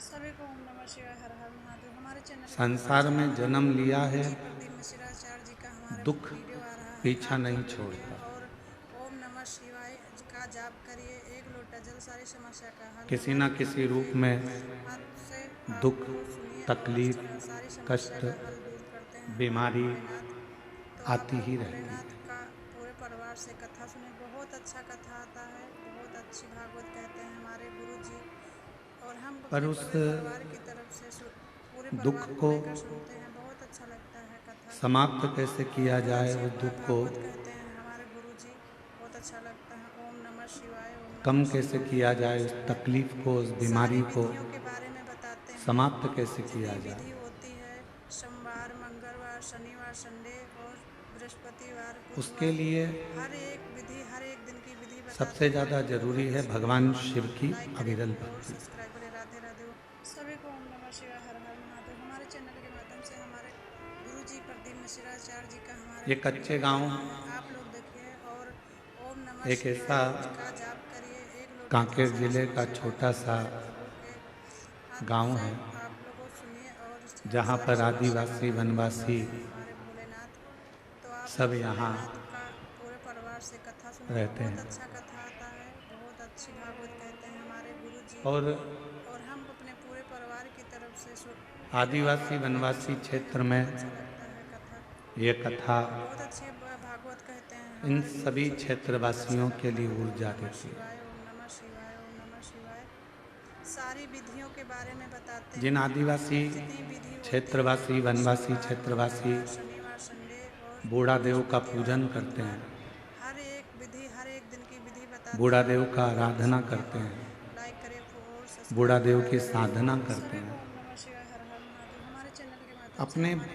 सभी को ओम नमः शिवाय, हर हर महादेव। हमारे चैनल संसार में जन्म लिया है, जी प्रदीप मिश्राचार्य जी का हमारे दुख वीडियो आ रहा है, पीछा आप नहीं लोग देखिए छोड़ता। और ओम नमः शिवाय का जाप करिए। एक लोटा जल सारी समस्या का हल। किसी हमारे न किसी प्रभु रूप के में हाथ से आप दुख, लोग सुनिए और तकलीफ, सारी समस्या कष्ट, का हल दूर करते हैं हमारे बीमारी भोलेनाथ। तो आप आती लोग ही रहती भोलेनाथ है। का पूरे परिवार से कथा सुने। बहुत अच्छा कथा आता है, बहुत अच्छी भागवत कहते हैं हमारे गुरु जी। और हम पर अपने उस पूरे परिवार की तरफ से पूरे दुख परिवार को को लेकर सुनते हैं। बहुत अच्छा लगता है कथा। समाप्त कैसे और किया बहुत जाए, अच्छी उस दुख को भागवत कहते हैं हमारे गुरु जी। बहुत अच्छा लगता है। ओम नमः शिवाय, ओम कम नमः कैसे शिवाय, ओम किया नमः जाए, उस शिवाय। तकलीफ को, उस सारी बीमारी को विधियों के बारे में बताते हैं। समाप्त कैसे किया जितनी जाए। विधि होती है, सोमवार, मंगलवार, शनिवार, संडे और बृहस्पतिवार, उसके बुधवार, लिए हर एक विधि, हर एक दिन की विधि बताते सबसे हैं। ज़्यादा पूर्व जरूरी की है सुनिए भगवान और शिव की लाइक करें अविरल और भक्ति। सब्सक्राइब करें। राधे राधे। सभी को ओम नमः शिवाय, हर हर महादेव। हमारे चैनल के माध्यम से हमारे गुरु जी प्रदीप मिश्राचार्य जी का हमारे ये कच्चे वीडियो आ गांव, रहा है, आप लोग देखिए और ओम नमः एक ऐसा शिवाय का जाप करिए। एक लोटा जल कांकेर सारी जिले का समस्या का छोटा हल। सा हमारे प्रभु के हाथ गांव से है, आप लोगों सुनिए और जहाँ सारी पर समस्या का आदिवासी हल दूर वनवासी करते हैं हमारे भोलेनाथ। तो आप सब लोग यहाँ भोलेनाथ का पूरे परिवार से कथा सुने। रहते बहुत हैं। अच्छा कथा आता है, बहुत अच्छी भागवत कहते हैं हमारे गुरु जी। और और हम अपने पूरे परिवार की तरफ से पूरे परिवार आदिवासी को लेकर वनवासी सुनते हैं। क्षेत्र में बहुत अच्छा लगता है कथा। ये कथा और बहुत अच्छी भागवत कहते हैं इन हमारे गुरु सभी जी। बहुत अच्छा क्षेत्रवासियों के लगता लिए है। ओम ऊर्जा नमः देती है। शिवाय, ओम नमः शिवाय, ओम नमः शिवाय। सारी विधियों के बारे में बताते जिन हैं। आदिवासी जितनी विधि होती है, क्षेत्रवासी वनवासी सोमवार, क्षेत्रवासी मंगलवार, शनिवार, संडे और बूढ़ा देव का बृहस्पतिवार, पूजन करते बुधवार, हैं, हर एक विधि, हर एक दिन की विधि बताते बूढ़ा हैं। देव आप का पूर्व की आराधना सुनिए करते और हैं, लाइक करें और बूढ़ा सब्सक्राइब करें। देव की राधे राधे। साधना करते सभी को हैं, ओम नमः शिवाय, हर हर महादेव। हमारे चैनल के माध्यम से अपने हमारे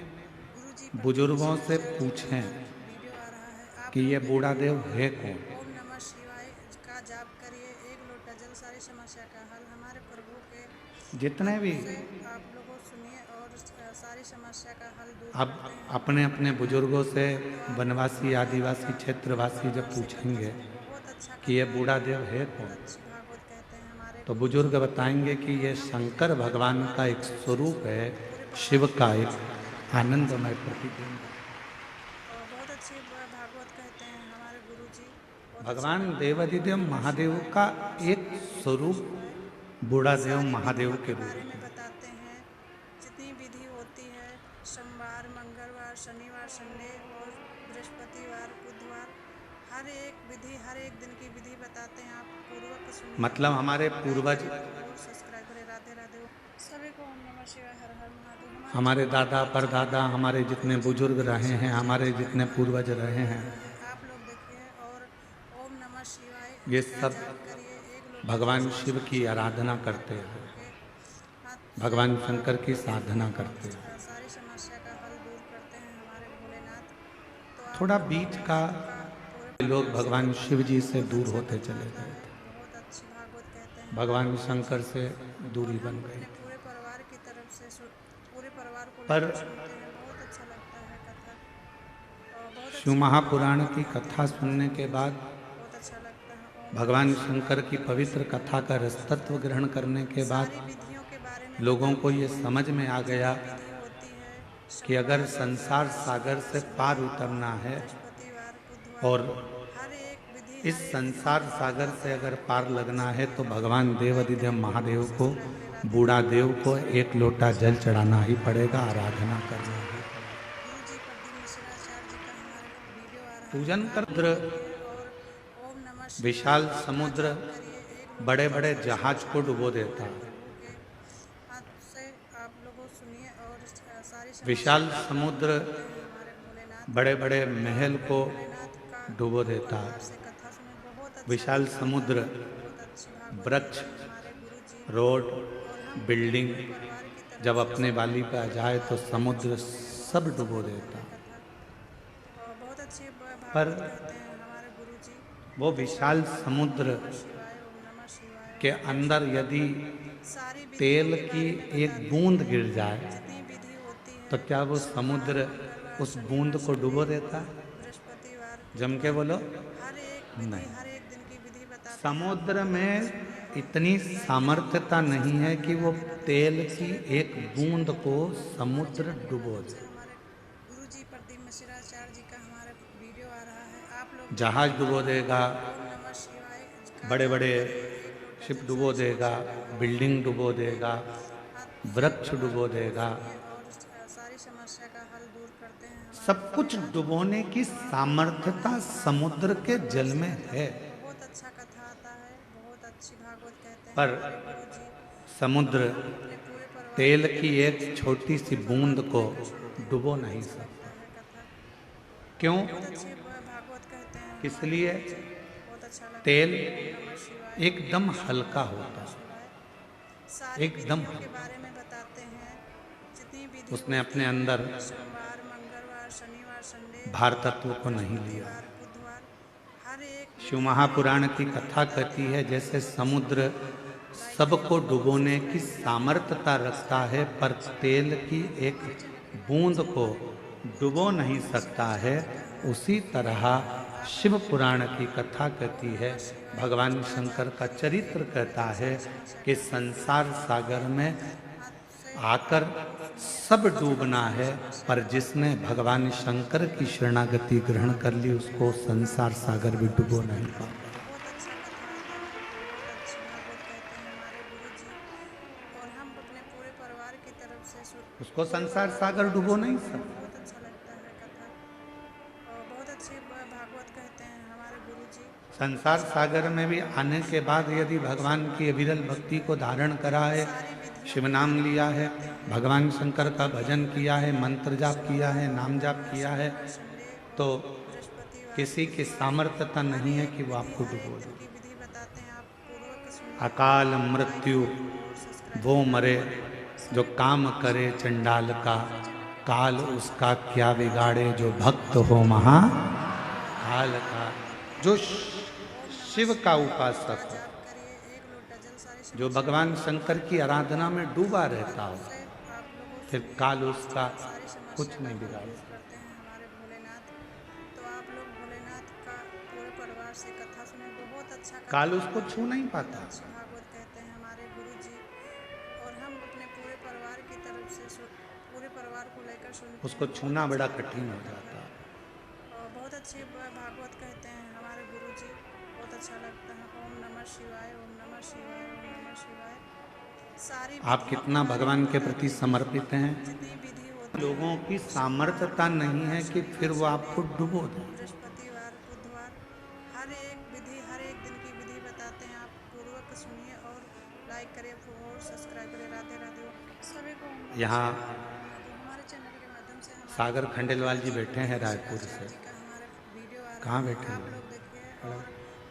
गुरु जी प्रदीप बुजुर्गों से मिश्राचार्य जी का पूछें हमारे वीडियो आ रहा है, कि आप ये लोग बूढ़ा देखिए देव और है कौन। ओम नमः शिवाय का जाप करिए। एक लोटा जल सारी समस्या का हल। हमारे प्रभु के जितने हाथ भी से आप लोगों सुनिए और सारी समस्या का हल दूर अब करते हैं अपने हमारे अपने भोलेनाथ। बुजुर्गों से, तो आप लोग वनवासी भोलेनाथ आदिवासी का पूरे क्षेत्रवासी जब परिवार से कथा पूछेंगे सुने। बहुत अच्छा कि ये कथा बूढ़ा आता है, देव है बहुत कौन, अच्छी भागवत कहते हैं हमारे तो गुरु बुजुर्ग जी। बताएंगे कि और ये हम अपने शंकर पूरे भगवान परिवार का की एक तरफ से स्वरूप है, पूरे परिवार शिव को का लेकर एक सुनते हैं। बहुत अच्छा आनंदमय लगता है। प्रतिबिंब। और बहुत अच्छी भागवत कहते हैं हमारे गुरु जी। बहुत अच्छा भगवान लगता है। ओम देवादिदेव नमः महादेव शिवाय, का ओम नमः एक शिवाय, ओम नमः स्वरूप शिवाय। बूढ़ा देव सारी महादेव विधियों के के बारे रूप में में। बताते हैं। जितनी विधि होती है, सोमवार, मंगलवार, शनिवार, संडे और बृहस्पतिवार, बुधवार, हर एक विधि, हर एक दिन की विधि बताते हैं। आप पूर्वक सुनिए मतलब और हमारे लाइक पूर्वज, करें और सब्सक्राइब करें। राधे राधे। सभी को ओम नमः शिवाय, हर हर महादेव। हमारे हमारे चैनल के दादा माध्यम से परदादा, हमारे हमारे जितने गुरु जी बुजुर्ग प्रदीप रहे हैं, मिश्राचार्य हमारे जी का जितने हमारे पूर्वज रहे वीडियो आ हैं, रहा है, आप लोग देखिए और ओम नमः शिवाय ये का सब जाप करिए। एक लोटा जल भगवान सारी शिव की समस्या का हल। आराधना हमारे करते प्रभु हैं, के हाथ से भगवान आप शंकर की लोग सुनिए साधना और करते हैं। सारी समस्या का हल दूर करते हैं हमारे भोलेनाथ। तो आप थोड़ा लोग बीच का भोलेनाथ का पूरे लोग परिवार से भगवान कथा शिव सुने। जी से बहुत दूर अच्छा होते कथा चले आता गए है, थे, बहुत अच्छी भागवत कहते हैं हमारे भगवान गुरु जी। शंकर से और दूरी हम बन गई अपने थी। पूरे परिवार की तरफ से पूरे परिवार को पर लेकर सुनते हैं। बहुत अच्छा लगता है कथा। और बहुत शिव अच्छी महापुराण भागवत की कहते कथा हैं हमारे सुनने के गुरु जी। बाद, बहुत अच्छा लगता है। ओम नमः भगवान शिवाय, शंकर की ओम नमः पवित्र शिवाय, कथा ओम का नमः रसतत्व शिवाय। ग्रहण करने के बाद सारी विधियों के बारे में लोगों को बताते ये हैं। समझ में आ गया जितनी विधि होती है, कि अगर सोमवार, संसार मंगलवार, सागर शनिवार, से संडे पार और उतरना है, बृहस्पतिवार, बुधवार, और हर एक विधि, इस हर एक दिन की संसार विधि सागर बताते से हैं। अगर आप पार पूर्वक लगना है सुनिए तो और भगवान लाइक देवादिदेव करें और महादेव को सब्सक्राइब करें। राधे बूढ़ा राधे। देव को सभी को एक ओम नमः लोटा जल शिवाय, हर हर चढ़ाना ही महादेव। पड़ेगा, हमारे चैनल के आराधना माध्यम करना से ही पड़ेगा। गुरु जी प्रदीप मिश्राचार्य जी का हमारे वीडियो आ रहा है, पूजन आप कर लोग देखिए और ओम नमः शिवाय विशाल का समुद्र जाप करिए। एक लोटा बड़े जल बड़े सारी जहाज समस्या को का डुबो हल। देता हमारे है। प्रभु के हाथ से आप लोगों सुनिए और सारी समस्या विशाल का हल दूर समुद्र करते हैं हमारे भोलेनाथ। बड़े बड़े तो आप महल लोग को भोलेनाथ का डुबो पूरे देता परिवार है। से कथा सुने। बहुत अच्छा विशाल कथा आता समुद्र, है, बहुत अच्छी भागवत वृक्ष, कहते हैं हमारे गुरु जी। रोड, और हम अपने बिल्डिंग पूरे परिवार की तरफ जब से अपने वाली पे आ पूरे जाए परिवार तो को लेकर समुद्र सुनते हैं। बहुत सब अच्छा डुबो लगता देता है है। कथा। और बहुत अच्छी पर भागवत कहते हैं हमारे गुरु जी। वो बहुत अच्छा विशाल लगता है। ओम समुद्र नमः शिवाय, ओम नमः शिवाय, के ओम नमः अंदर शिवाय। यदि सारी विधियों तेल के की बारे में एक बताते बूंद हैं। गिर जाए जितनी विधि होती तो है, क्या वो सोमवार, समुद्र मंगलवार, उस बूंद शनिवार, को संडे डुबो देता और है? बृहस्पतिवार, जम के बुधवार, बोलो। हर एक विधि, नहीं। हर एक दिन की विधि बताते हैं। आप समुद्र पूर्वक में सुनिए इतनी सामर्थ्यता नहीं है कि वो तेल की एक बूंद को समुद्र डुबो दे। हमारे गुरुजी प्रदीप मिश्राचार्य जी का हमारा वीडियो आ रहा है, आप लोग जहाज डुबो देगा, ओम नमः शिवाय का बड़े जाप बड़े करिए, एक लोटा शिप जल डुबो सारे देगा, बिल्डिंग डुबो देगा, हाथ वृक्ष डुबो देगा, और सारी समस्या का हल दूर करते हैं हमारे सब कुछ डुबोने की सामर्थ्यता समुद्र के जल में है। बहुत अच्छा कथा आता है, बहुत अच्छी भागवत कहते हैं पर हमारे गुरुजी। समुद्र अपने पूरे परिवार तेल की एक छोटी सी बूंद को डुबो नहीं सकता। है कथा, क्यों? बहुत अच्छी भागवत कहते हैं किस हमारे लिए? गुरुजी, बहुत अच्छा लगता तेल है। ओम नमः शिवाय, एकदम हल्का होता है, शिवाय सारी एकदम। विधियों के बारे में बताते हैं, जितनी विधि उसने होती अपने है, अंदर सोमवार, मंगलवार, शनिवार, संडे, भार तत्व को नहीं लिया। बृहस्पतिवार, बुधवार, हर एक शिव विधि महापुराण की कथा कहती है जैसे समुद्र सबको डुबोने की सामर्थ्यता रखता है, पर तेल की एक बूंद को डुबो नहीं सकता है, उसी तरह शिव पुराण की कथा कहती है, भगवान शंकर का चरित्र कहता है कि संसार सागर में आकर सब डूबना है, पर जिसने भगवान शंकर की शरणागति ग्रहण कर ली उसको संसार सागर भी डुबो नहीं पाता। बहुत अच्छा कथा आता है, बहुत अच्छी भागवत कहते हैं हमारे गुरुजी, और हम अपने पूरे परिवार की तरफ से उसको संसार सागर डुबो नहीं सकता। बहुत अच्छा लगता है कथा, और बहुत अच्छी भागवत कहते हैं हमारे गुरुजी। संसार सागर में भी आने के बाद यदि भगवान की अविरल भक्ति को धारण करा है, शिव नाम लिया है, भगवान शंकर का भजन किया है, मंत्र जाप किया है, नाम जाप किया है, तो किसी की सामर्थ्यता नहीं है कि वो आपको डुबो दे। की विधि बताते हैं, आप पूर्वक सुनिए। अकाल मृत्यु वो मरे जो काम करे चंडाल का, काल उसका क्या बिगाड़े जो भक्त हो महा काल का। जो शिव का उपासक हो, जाप करिए, एक लोटा जल सारे जो भगवान शंकर की आराधना में डूबा रहता हो, आप लोगों फिर काल उसका सारी समस्या कुछ नहीं बिगाड़ सकता। करते हैं हमारे भोलेनाथ। तो आप लोग भोलेनाथ का पूरे परिवार से कथा सुने, बहुत अच्छा कथा, काल उसको छू नहीं पाता। अच्छी भागवत कहते हैं हमारे गुरुजी, और हम अपने पूरे परिवार की तरफ से पूरे परिवार को लेकर सुनते उसको हैं। छूना बड़ा कठिन हो जाता है। और बहुत अच्छी भागवत कहते हैं हमारे गुरुजी, बहुत अच्छा लगता है। ओम नमः शिवाय, ओम नमः शिवाय, ओम नमः शिवाय सारी आप कितना भगवान के प्रति समर्पित हैं? जितनी विधि होती लोगों की सामर्थ्यता नहीं है कि फिर वो आपको डुबो दे। बृहस्पतिवार, बुधवार, हर एक विधि, हर एक दिन की विधि बताते हैं, आप पूर्वक सुनिए और लाइक करें और सब्सक्राइब करें। राधे राधे सभी को। यहाँ हमारे चैनल के माध्यम से सागर खंडेलवाल जी बैठे हैं रायपुर से। हमारा वीडियो आ रहा कहाँ है, बैठे आप हैं? लोग देखिए और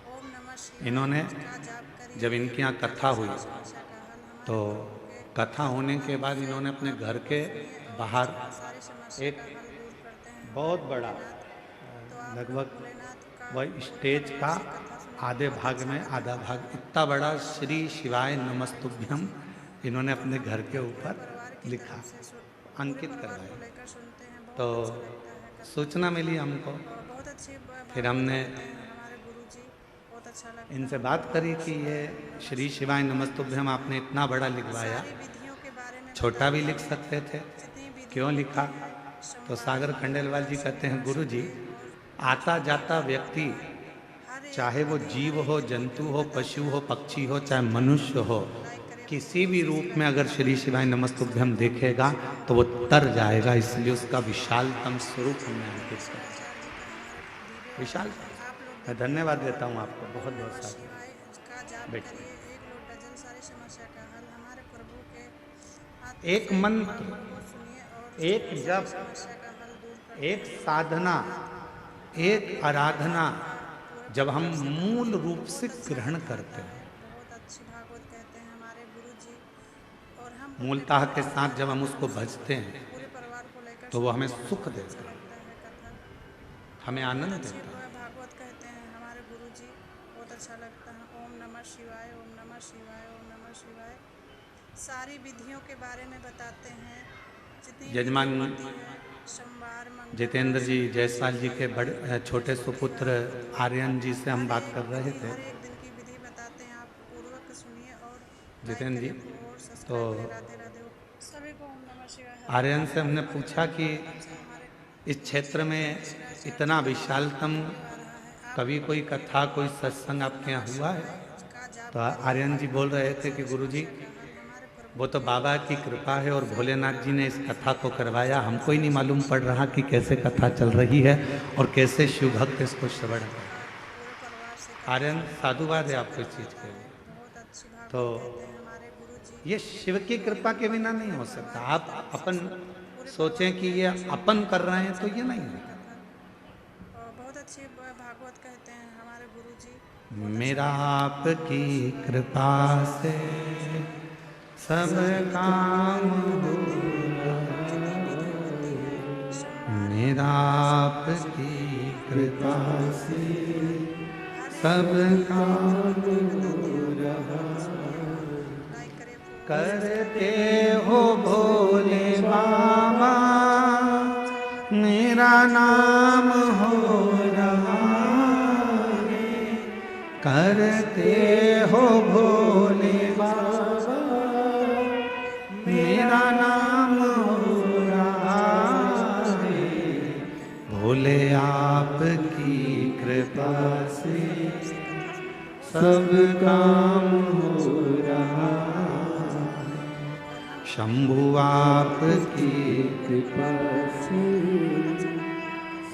ओम नमः शिवाय इन्होंने का जाप करिए। जब इनके यहाँ कथा हुई समस्या का हल हमारे तो कथा होने के बाद इन्होंने अपने घर के बाहर सारी समस्या एक का हल दूर करते हैं। बहुत बड़ा तो आप लगभग भोलेनाथ का वह स्टेज का आधे भाग में आधा भाग इतना बड़ा श्री शिवाय नमस्तुभ्यम इन्होंने अपने घर के ऊपर लिखा, अंकित करवाया। लेकर सुनते हैं, तो सूचना मिली हमको, बहुत अच्छी फिर हमने हमारे गुरुजी, बहुत अच्छा लगता है। इनसे बात करी कि ये श्री शिवाय नमस्तुभ्यम आपने इतना बड़ा लिखवाया, विधियों के बारे में छोटा भी लिख सकते थे, क्यों लिखा? तो सागर खंडेलवाल जी कहते हैं, गुरु जी, आता जाता व्यक्ति चाहे वो जीव हो, जंतु हो, पशु हो, पक्षी हो, चाहे मनुष्य हो, किसी भी रूप में अगर श्री शिवाय नमस्तुभ्यम देखेगा तो वो तर जाएगा, इसलिए उसका विशालतम स्वरूप हमने अंकित कर दिया। विशाल, मैं धन्यवाद देता हूँ आपको बहुत बहुत सारा। बैठिए। एक मंत्र, एक जप, एक साधना, एक आराधना जब हम मूल रूप से ग्रहण करते हैं, बहुत अच्छी भागवत कहते हैं हमारे गुरुजी, और हम मूलतः के साथ जब हम उसको भजते हैं पूरे परिवार को लेकर तो वो हमें सुख देता है, हमें आनंद देता है। भागवत कहते हैं हमारे गुरुजी, बहुत अच्छा लगता है। ओम नमः शिवाय, ओम नमः शिवाय, ओम नमः शिवाय सारी विधियों के बारे में बताते हैं, जितनी यजमान सोमवार, जितेंद्र जी जायसवाल जी के बड़े छोटे सुपुत्र आर्यन जी से हम बात कर रहे थे। हर एक दिन की विधि बताते हैं, आप पूर्वक सुनिए। जितेंद्र जी। और सब्सक्राइब तो करें। राधे राधे सभी को। ओम नमः शिवाय। आर्यन से हमने पूछा कि हमारे इस क्षेत्र में इतना विशालतम वीडियो आ रहा है। आप कभी कोई कथा कोई सत्संग आपके यहाँ हुआ है? का जाप तो आर्यन जी बोल रहे थे कि गुरुजी हमारे प्रभु वो तो बाबा की कृपा है और भोलेनाथ जी ने इस कथा को करवाया, हमको ही नहीं मालूम पड़ रहा कि कैसे कथा चल रही है और कैसे शिव भक्त इसको श्रवण कर। पूरे परिवार से आर्यन साधुवाद है आपको इस चीज के लिए। बहुत अच्छी भागवत तो देते हैं हमारे गुरु जी। ये शिव की कृपा के बिना नहीं हो सकता। आप अपन सोचें कि ये अपन कर रहे हैं तो ये नहीं होगा। और बहुत अच्छी भागवत कहते हैं हमारे गुरु जी। मेरा आपकी कृपा से सब काम हो रहा, मेरा आपकी कृपा से सब काम हो रहा। करते हो भोले बाबा मेरा नाम हो रहा है, करते हो भोले बाबा मेरा नाम हो रहा है, भोले आपकी कृपा से सब काम हो रहा, शंभु आपकी कृपा से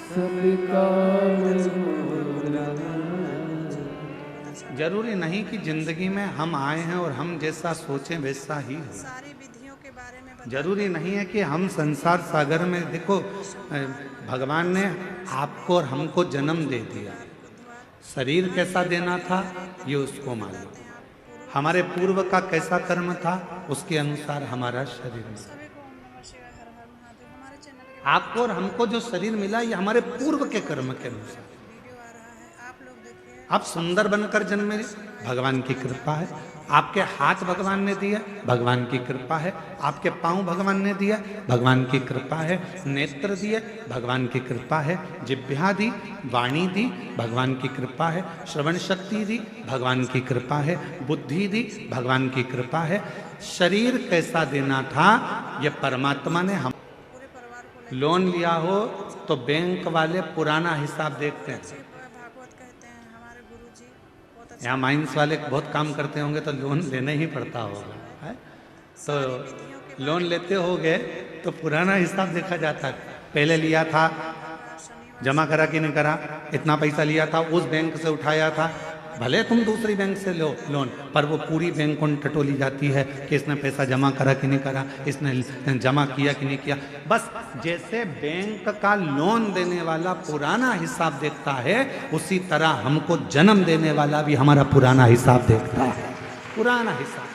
सब काम हो रहा। जरूरी नहीं कि जिंदगी में हम आए हैं और हम जैसा सोचें वैसा ही हो। सारी विधियों के बारे में जरूरी नहीं है कि हम संसार सागर में, देखो भगवान ने आपको और हमको जन्म दे दिया, शरीर कैसा देना था ये उसको मालूम, हमारे पूर्व का कैसा कर्म था उसके अनुसार हमारा शरीर मिला। सभी को ओम नमः शिवाय। हर हर महादेव। हमारे चैनल के आपको और हमको जो शरीर मिला ये हमारे पूर्व के कर्म के अनुसार। वीडियो आ रहा है, आप लोग देखिए। आप सुंदर बनकर जन्मे, भगवान की कृपा है। आपके हाथ भगवान ने दिया, भगवान की कृपा है। आपके पांव भगवान ने दिया, भगवान की कृपा है। नेत्र दिए, भगवान की कृपा है। जिह्वा दी, वाणी दी, भगवान की कृपा है। श्रवण शक्ति दी, भगवान की कृपा है। बुद्धि दी, भगवान की कृपा है। शरीर कैसा देना था ये परमात्मा ने। हम पूरे परिवार को लोन लिया हो तो बैंक वाले पुराना हिसाब देखते हैं। भागवत कहते हैं हमारे गुरु जी। बहुत अच्छा। यहाँ माइंस वाले बहुत काम करते होंगे तो लोन लेना ही पड़ता होगा, है? तो लोन लेते होगे तो पुराना हिसाब देखा जाता है, पहले लिया था जमा करा कि नहीं करा, इतना पैसा लिया था उस बैंक से उठाया था, भले तुम दूसरी बैंक से लो लोन, पर वो पूरी बैंक को टटोली जाती है कि इसने पैसा जमा करा कि नहीं करा, इसने जमा किया कि नहीं किया। बस जैसे बैंक का लोन देने वाला पुराना हिसाब देखता है, उसी तरह हमको जन्म देने वाला भी हमारा पुराना हिसाब देखता है। पुराना हिसाब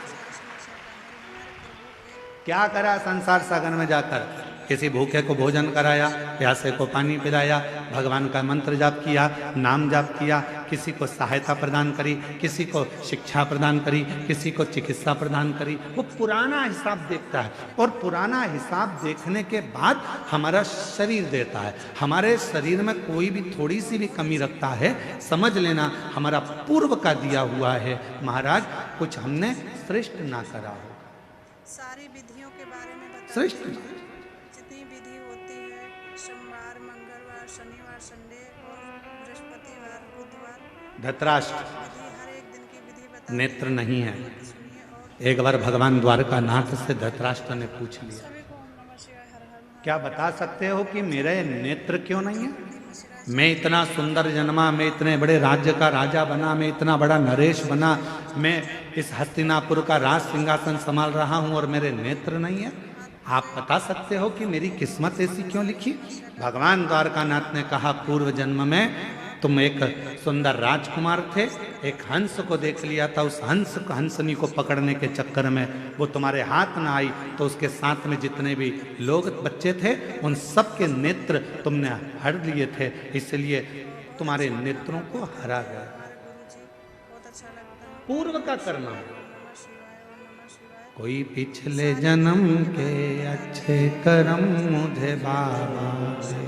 क्या करा संसार सागर में जाकर, किसी भूखे को भोजन कराया, प्यासे को पानी पिलाया, भगवान का मंत्र जाप किया, नाम जाप किया, किसी को सहायता प्रदान करी, किसी को शिक्षा प्रदान करी, किसी को चिकित्सा प्रदान करी। वो पुराना हिसाब देखता है और पुराना हिसाब देखने के बाद हमारा शरीर देता है। हमारे शरीर में कोई भी थोड़ी सी भी कमी रखता है, समझ लेना हमारा पूर्व का दिया हुआ है। महाराज कुछ हमने श्रेष्ठ ना करा हो, सारी विधियों के बारे में बताइए। श्रेष्ठ जितनी विधि होती है, सोमवार, मंगलवार, शनिवार, संडे और बृहस्पतिवार, बुधवार, धतराष्ट्र विधि हर एक दिन की विधि बताइए। नेत्र नहीं है। सुनिए और एक बार भगवान द्वारका नाथ से धतराष्ट्र ने पूछ लिया, सभी को ओम नमः शिवाय। हर हर महादेव। क्या बता सकते हो कि मेरे नेत्र क्यों नहीं है? मैं इतना सुंदर जन्मा, मैं इतने बड़े राज्य का राजा बना, मैं इतना बड़ा नरेश बना, मैं इस हस्तिनापुर का राज सिंहासन संभाल रहा हूं और मेरे नेत्र नहीं है। आप बता सकते हो कि मेरी किस्मत ऐसी क्यों लिखी? भगवान द्वारकानाथ ने कहा, पूर्व जन्म में तुम एक सुंदर राजकुमार थे, एक हंस को देख लिया था, उस हंसनी को पकड़ने के चक्कर में वो तुम्हारे हाथ ना आई, तो उसके साथ में जितने भी लोग बच्चे थे उन सब के नेत्र तुमने हर लिए थे, इसलिए तुम्हारे नेत्रों को हरा गया। बहुत अच्छा लगता है। पूर्व का करना। ओम नमः शिवाय। ओम नमः शिवाय। कोई पिछले जन्म के अच्छे कर्म मुझे बाबा दे,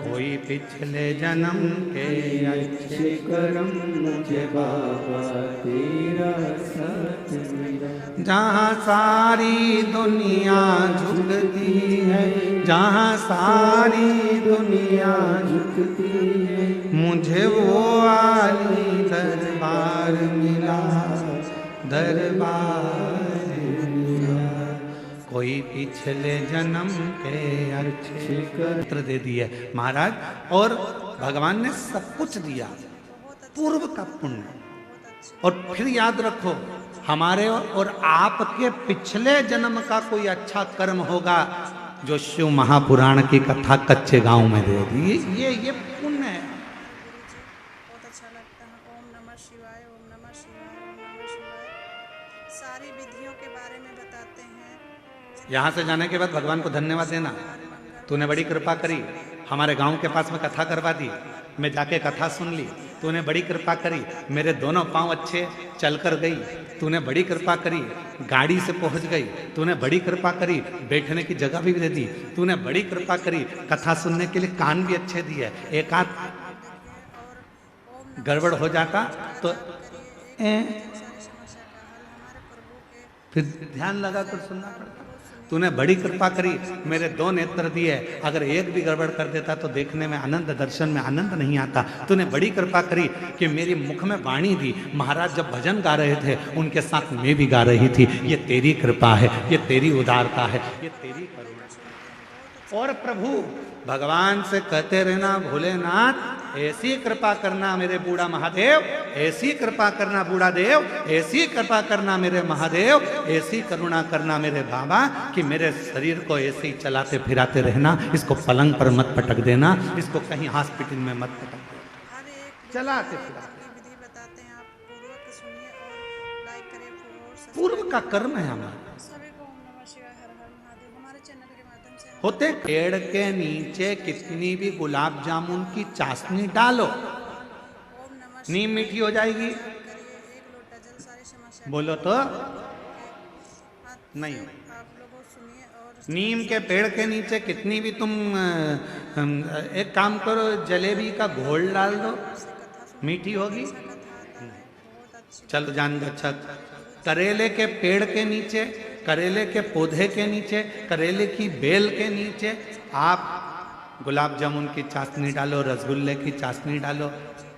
कोई पिछले जन्म के अच्छे कर्म मुझे बाबा तेरा साथ मिला। जहाँ सारी दुनिया झुकती है, जहाँ सारी दुनिया झुकती है, मुझे वो आली दरबार मिला, दरबार मिला। कोई पिछले जन्म के अच्छे कर्म दे दिए महाराज, और भगवान ने सब कुछ दिया, पूर्व का पुण्य। और फिर याद रखो, हमारे और आपके पिछले जन्म का कोई अच्छा कर्म होगा जो शिव महापुराण की कथा कच्चे गांव में दे दी, ये पुण्य है। बहुत अच्छा लगता है। ओम नमः शिवाय, ओम नमः शिवाय, ओम नमः शिवाय। सारी विधियों के बारे में बताते हैं। यहाँ से जाने के बाद भगवान को धन्यवाद देना, तूने बड़ी कृपा करी, हमारे गांव के पास में कथा करवा दी, मैं जाके कथा सुन ली, तूने बड़ी कृपा करी, मेरे दोनों पांव अच्छे चल कर गई, तूने बड़ी कृपा करी, गाड़ी से पहुंच गई, तूने बड़ी कृपा करी, बैठने की जगह भी दे दी, तूने बड़ी कृपा करी, कथा सुनने के लिए कान भी अच्छे दिए। एक आध गड़बड़ हो जाता तो फिर ध्यान लगा कर सुनना पड़ता। तूने बड़ी कृपा करी, मेरे दो नेत्र दिए, अगर एक भी गड़बड़ कर देता तो देखने में आनंद, दर्शन में आनंद नहीं आता। तूने बड़ी कृपा करी कि मेरी मुख में वाणी दी, महाराज जब भजन गा रहे थे उनके साथ मैं भी गा रही थी। ये तेरी कृपा है, ये तेरी उदारता है, ये तेरी करुणा। और प्रभु भगवान से कहते रहना, भोलेनाथ ऐसी कृपा करना मेरे बूढ़ा महादेव, ऐसी कृपा करना बूढ़ा देव, ऐसी कृपा करना मेरे महादेव, ऐसी करुणा करना मेरे बाबा कि मेरे शरीर को ऐसे ही चलाते फिराते रहना, इसको पलंग पर मत पटक देना, इसको कहीं हॉस्पिटल में मत पटक देना, हर एक चलाते फिराते। विधि बताते हैं, आप पूर्वक सुनिए और लाइक करें और पूर्व का कर्म है हमारा। सभी को ओम नमः शिवाय, हर हर महादेव। हमारे चैनल के माध्यम से होते पेड़ के नीचे कितनी भी गुलाब जामुन की चाशनी डालो, ओम नमः नीम मीठी हो जाएगी, करिए, एक लोटा जल सारी समस्या बोलो तो नहीं। आप लोगों सुनिए और नीम के पेड़ के नीचे कितनी भी तुम एक काम करो, जलेबी का घोल डाल दो, मीठी होगी। बहुत अच्छी चलो जान दो। अच्छा, करेले के पेड़ के नीचे, करेले के पौधे के नीचे, करेले की बेल के नीचे आप गुलाब जामुन की चाशनी डालो, रसगुल्ले की चाशनी डालो,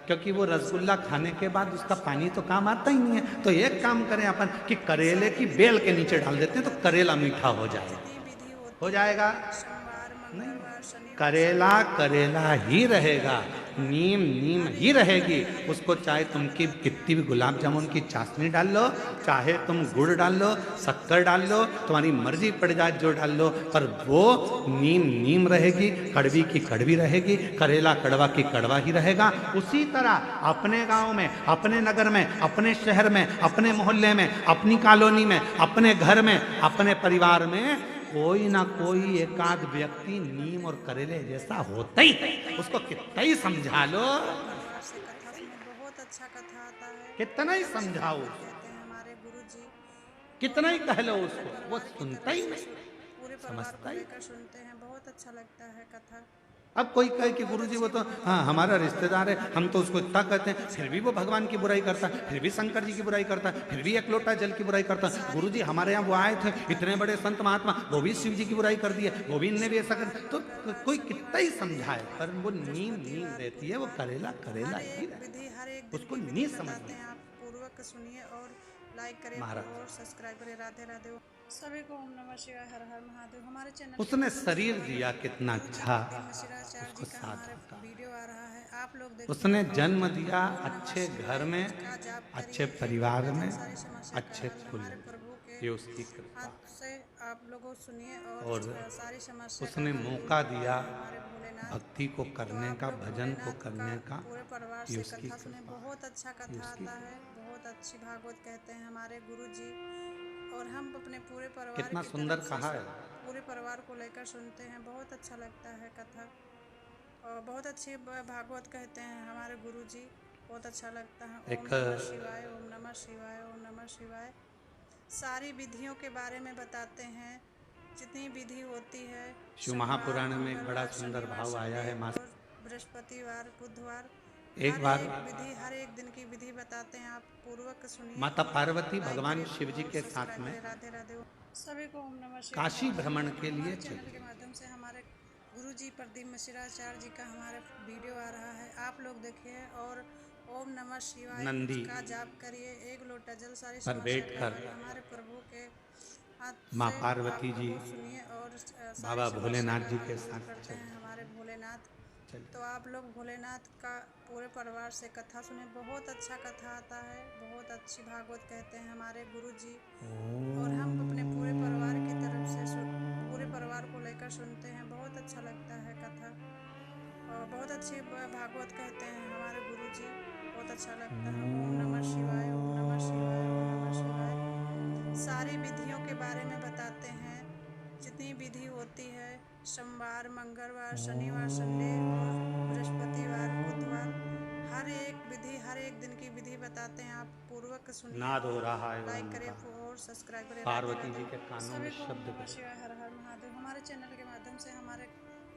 क्योंकि वो रसगुल्ला खाने के बाद उसका पानी तो काम आता ही नहीं है। तो एक काम करें अपन कि करेले की बेल के नीचे डाल देते हैं तो करेला मीठा हो जाएगा, विधि होती हो जाएगा। सोमवार, मंगलवार, शनिवार करेला करेला ही रहेगा, नीम नीम ही रहेगी। उसको चाहे तुम की कितनी भी गुलाब जामुन की चाशनी डाल लो, चाहे तुम गुड़ डाल लो, शक्कर डाल लो, तुम्हारी मर्जी पड़ जाए जो डाल लो, पर वो नीम नीम रहेगी, कड़वी की कड़वी रहेगी, करेला कड़वा की कड़वा ही रहेगा। उसी तरह अपने गांव में, अपने नगर में, अपने शहर में, अपने मोहल्ले में, अपनी कॉलोनी में, अपने घर में, अपने परिवार में कोई ना कोई एकाध व्यक्ति नीम और करेले जैसा होता ही है। उसको कितना ही समझा लो, से कथा सुनो, बहुत अच्छा कथा आता है। कितना ही समझाओ, कहते हैं हमारे गुरुजी, कितना ही कह लो उसको, वो सुनता ही नहीं, पूरे परिवार समझता को ही। लेकर सुनते हैं, बहुत अच्छा लगता है कथा। अब कोई कहे कि गुरुजी वो तो हाँ हमारा रिश्तेदार है, हम तो उसको इतना कहते हैं, फिर भी वो भगवान की बुराई करता है, फिर भी शंकर जी की बुराई करता है, फिर भी एक लोटा जल की बुराई करता है। गुरुजी हमारे यहाँ वो आए थे, इतने बड़े संत महात्मा, वो भी शिव जी की बुराई कर दी है, वो भी इनने भी ऐसा कर। तो कोई कितना ही समझाए, पर वो नीम नीम रहती है, वो करेला करेला ही रहता है, विधि हर एक उसको नहीं समझ बताते हैं, आप पूर्वक सुनिए और लाइक करें महाराज। और सब्सक्राइब करें। राधे राधे। सभी को ओम नमः शिवाय, हर हर महादेव। हमारे चैनल उसने शरीर दिया कितना अच्छा, शिवाचार्य उसको जी का साथ हमारे रखा। वीडियो आ रहा है, आप लोग देखिए। उसने जन्म दिया अच्छे घर में, का जाप करिए, अच्छे परिवार में, सारी समस्या का अच्छे हल कुल हमारे में। प्रभु के ये उसकी कृपा। हाथ से आप लोगों सुनिए और सारी समस्या उसने का हल मौका दिया हमारे भोलेनाथ भक्ति को करने का, भजन को करने का, पूरे परिवार ये से उसकी कथा सुने। कृपा। बहुत अच्छा कथा आता है, बहुत अच्छी भागवत कहते हैं हमारे गुरु जी, और हम अपने पूरे परिवार कितना की सुंदर तरफ से कहा है। पूरे परिवार को लेकर सुनते हैं, बहुत अच्छा लगता है कथा, और बहुत अच्छी भागवत कहते हैं हमारे गुरु जी, बहुत अच्छा लगता है। ओम नमः शिवाय, ओम नमः शिवाय, ओम नमः शिवाय। सारी विधियों के बारे में बताते हैं, जितनी विधि होती है। शिव महापुराण में एक बड़ा सुंदर भाव आया है, माँ बृहस्पतिवार, बुधवार, एक बार विधि हर एक दिन की विधि बताते हैं, आप पूर्वक सुनिए। माता पार्वती लाइक भगवान करें शिव जी और के सब्सक्राइब साथ में करें। राधे राधे। सभी को ओम नमः शिवाय। काशी भ्रमण के लिए हमारे चैनल चले। के माध्यम से हमारे गुरुजी प्रदीप मिश्राचार्य जी का हमारा वीडियो आ रहा है, आप लोग देखिए और ओम नमः शिवाय नंदी का जाप करिए। एक लोटा जल सारी पर समस्या का बैठकर हल हमारे प्रभु के हाथ माँ से पार्वती आप जी लोग सुनिए और सारी बाबा समस्या भोलेनाथ का जी हल के दूर साथ करते हैं चले हमारे भोलेनाथ। चले। तो आप लोग भोलेनाथ का पूरे परिवार से कथा सुने, बहुत अच्छा कथा आता है, बहुत अच्छी भागवत कहते हैं हमारे गुरुजी। और हम अपने पूरे परिवार की तरफ से पूरे परिवार को लेकर सुनते हैं, बहुत अच्छा लगता है कथा और बहुत अच्छी भागवत कहते हैं हमारे गुरुजी, बहुत अच्छा लगता है। ओम नमः शिवाय, ओम नमः शिवाय, ओम नमः शिवाय। सारी विधियों के बारे में बताते हैं, जितनी विधि होती है, सोमवार, मंगलवार, शनिवार, संडे और बृहस्पतिवार, बुधवार, हर एक विधि हर एक दिन की विधि बताते हैं, आप पूर्वक सुनिए नाद हो और रहा है लाइक ओम करें का, और सब्सक्राइब करें। राधे पार्वती राधे। जी के कानों में सभी को ओम शब्द नमः करे। शिवाय, हर हर महादेव। हमारे चैनल के माध्यम से हमारे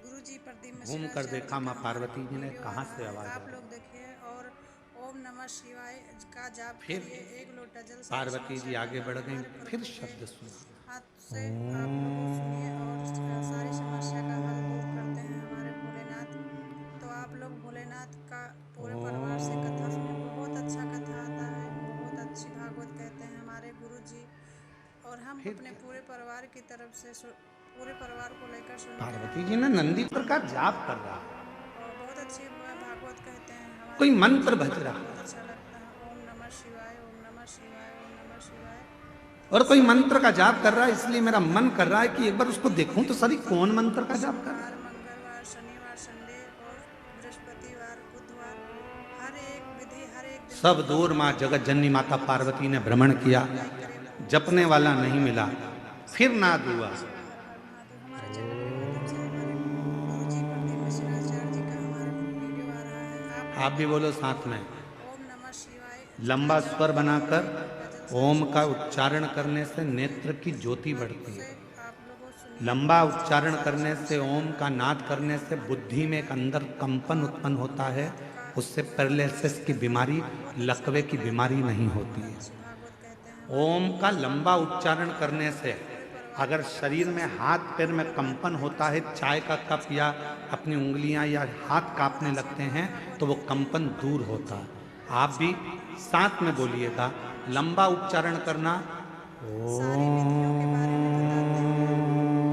गुरुजी प्रदीप घूम कर मिश्राचार्य जी देखा का माँ हमारा पार्वती जी ने वीडियो आ कहाँ रहा से है, आवाज आप आ लोग देखिए और ओम नमः शिवाय का जाप फिर करिए। एक लोटा जल सारी पार्वती जी समस्या का आगे हल बढ़ गई, हमारे फिर प्रभु के शब्द सुना। हाथ से आप लोग सुनिए और सारी समस्या का हल दूर करते हैं हमारे भोलेनाथ। तो आप लोग भोलेनाथ का पूरे परिवार से कथा सुने, बहुत अच्छा कथा आता है, बहुत अच्छी भागवत कहते हैं हमारे गुरुजी। और हम फिर अपने क्या? पूरे परिवार की तरफ से पूरे परिवार को लेकर सुनते हैं, पार्वती जी बहुत ने अच्छा नंदी लगता पर है का जाप कर रहा, और बहुत अच्छी भागवत कहते हैं हमारे कोई मंत्र गुरुजी, भज रहा बहुत अच्छा लगता है। ओम नमः शिवाय, ओम नमः शिवाय, ओम नमः शिवाय। और कोई सारी मंत्र का विधियों जाप के कर रहा है, बारे में इसलिए मेरा बताते मन हैं, कर रहा है कि एक बार जितनी उसको विधि देखूं तो होती सही है, कौन मंत्र का जाप कर रहा सोमवार, है। मंगलवार, शनिवार, संडे और बृहस्पतिवार, बुधवार, हर एक विधि हर एक दिन की सब विधि दूर माँ बताते हैं, जगत जननी आप माता पूर्वक पार्वती ने सुनिए भ्रमण और किया, लाइक करें और जपने वाला सब्सक्राइब नहीं करें। मिला, राधे राधे। फिर सभी को नाद ओम हुआ। नमः शिवाय, हर हर महादेव। हमारे चैनल के माध्यम से हमारे गुरुजी प्रदीप मिश्राचार्य जी का हमारा वीडियो आ रहा है, आप आप लोग भी बोलो देखिए साथ और में, ओम नमः शिवाय का लंबा जाप स्वर करिए। बनाकर एक लोटा जल सारी ओम का समस्या का हल उच्चारण हमारे करने से प्रभु के नेत्र की ज्योति हाथ बढ़ती से है। आप लोगों सुनिए लंबा और उच्चारण सारी करने से, समस्या का ओम का हल दूर नाद करने करते से हैं हमारे बुद्धि में एक अंदर भोलेनाथ। तो कंपन आप उत्पन्न लोग होता है, भोलेनाथ का उससे पूरे परिवार पैरालिसिस से की कथा बीमारी, सुने, बहुत अच्छा लकवे की लगता है, बीमारी नहीं होती बहुत है। अच्छी भागवत कहते हैं हमारे ओम का गुरुजी। लंबा उच्चारण तो हम करने अपने से पूरे परिवार अगर की तरफ शरीर से में हाथ पैर पूरे में परिवार को कंपन लेकर होता है, सुनते हैं, चाय का बहुत कप अच्छा या लगता है, अपनी उंगलियां या हाथ बहुत कांपने अच्छी लगते हैं, तो भागवत वो कहते हैं कंपन हमारे दूर होता गुरुजी, है। बहुत आप अच्छा भी लगता है। ओम साथ में नमः शिवाय, बोलिएगा, ओम नमः लंबा शिवाय, ओम उच्चारण नमः करना। शिवाय। सारी विधियों के बारे में बताते हैं,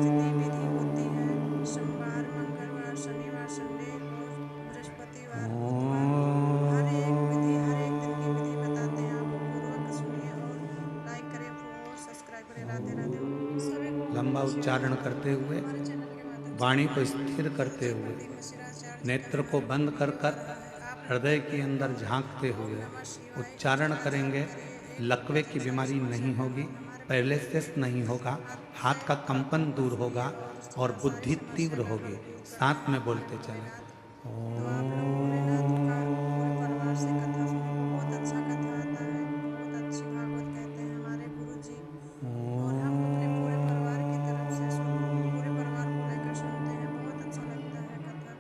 जितनी विधि होती है, सोमवार, मंगलवार, शनिवार, संडे और बृहस्पतिवार, बुधवार, हर एक विधि हर एक दिन की विधि बताते हैं, आप पूर्वक सुनिए और लाइक करें और सब्सक्राइब करें। राधे राधे। सभी को ओम लंबा नमः शिवाय, हर उच्चारण हर करते महादेव। हुए, हमारे चैनल के माध्यम से वाणी को हमारे स्थिर करते गुरुजी हुए, प्रदीप मिश्राचार्य जी का नेत्र को हमारा बंद कर वीडियो आ कर रहा है, आप लोग हृदय के देखिए अंदर और झांकते ओम हुए नमः शिवाय उच्चारण का जाप करेंगे। करिए। एक लोटा लकवे जल की सारी बीमारी समस्या नहीं का होगी, हल हमारे प्रभु के पैरालिसिस नहीं होगा, हाथ से हाथ का आप कंपन लोगों दूर सुनिए होगा और और सारी बुद्धि समस्या तीव्र का होगी। हल दूर करते साथ हैं में हमारे बोलते चले। भोलेनाथ। तो आप लोग भोलेनाथ का पूरे परिवार से कथा सुने, बहुत अच्छा कथा आता है, बहुत अच्छी भागवत कहते हैं हमारे गुरुजी। और हम अपने पूरे परिवार की तरफ से पूरे परिवार को लेकर सुनते हैं, बहुत अच्छा लगता है कथा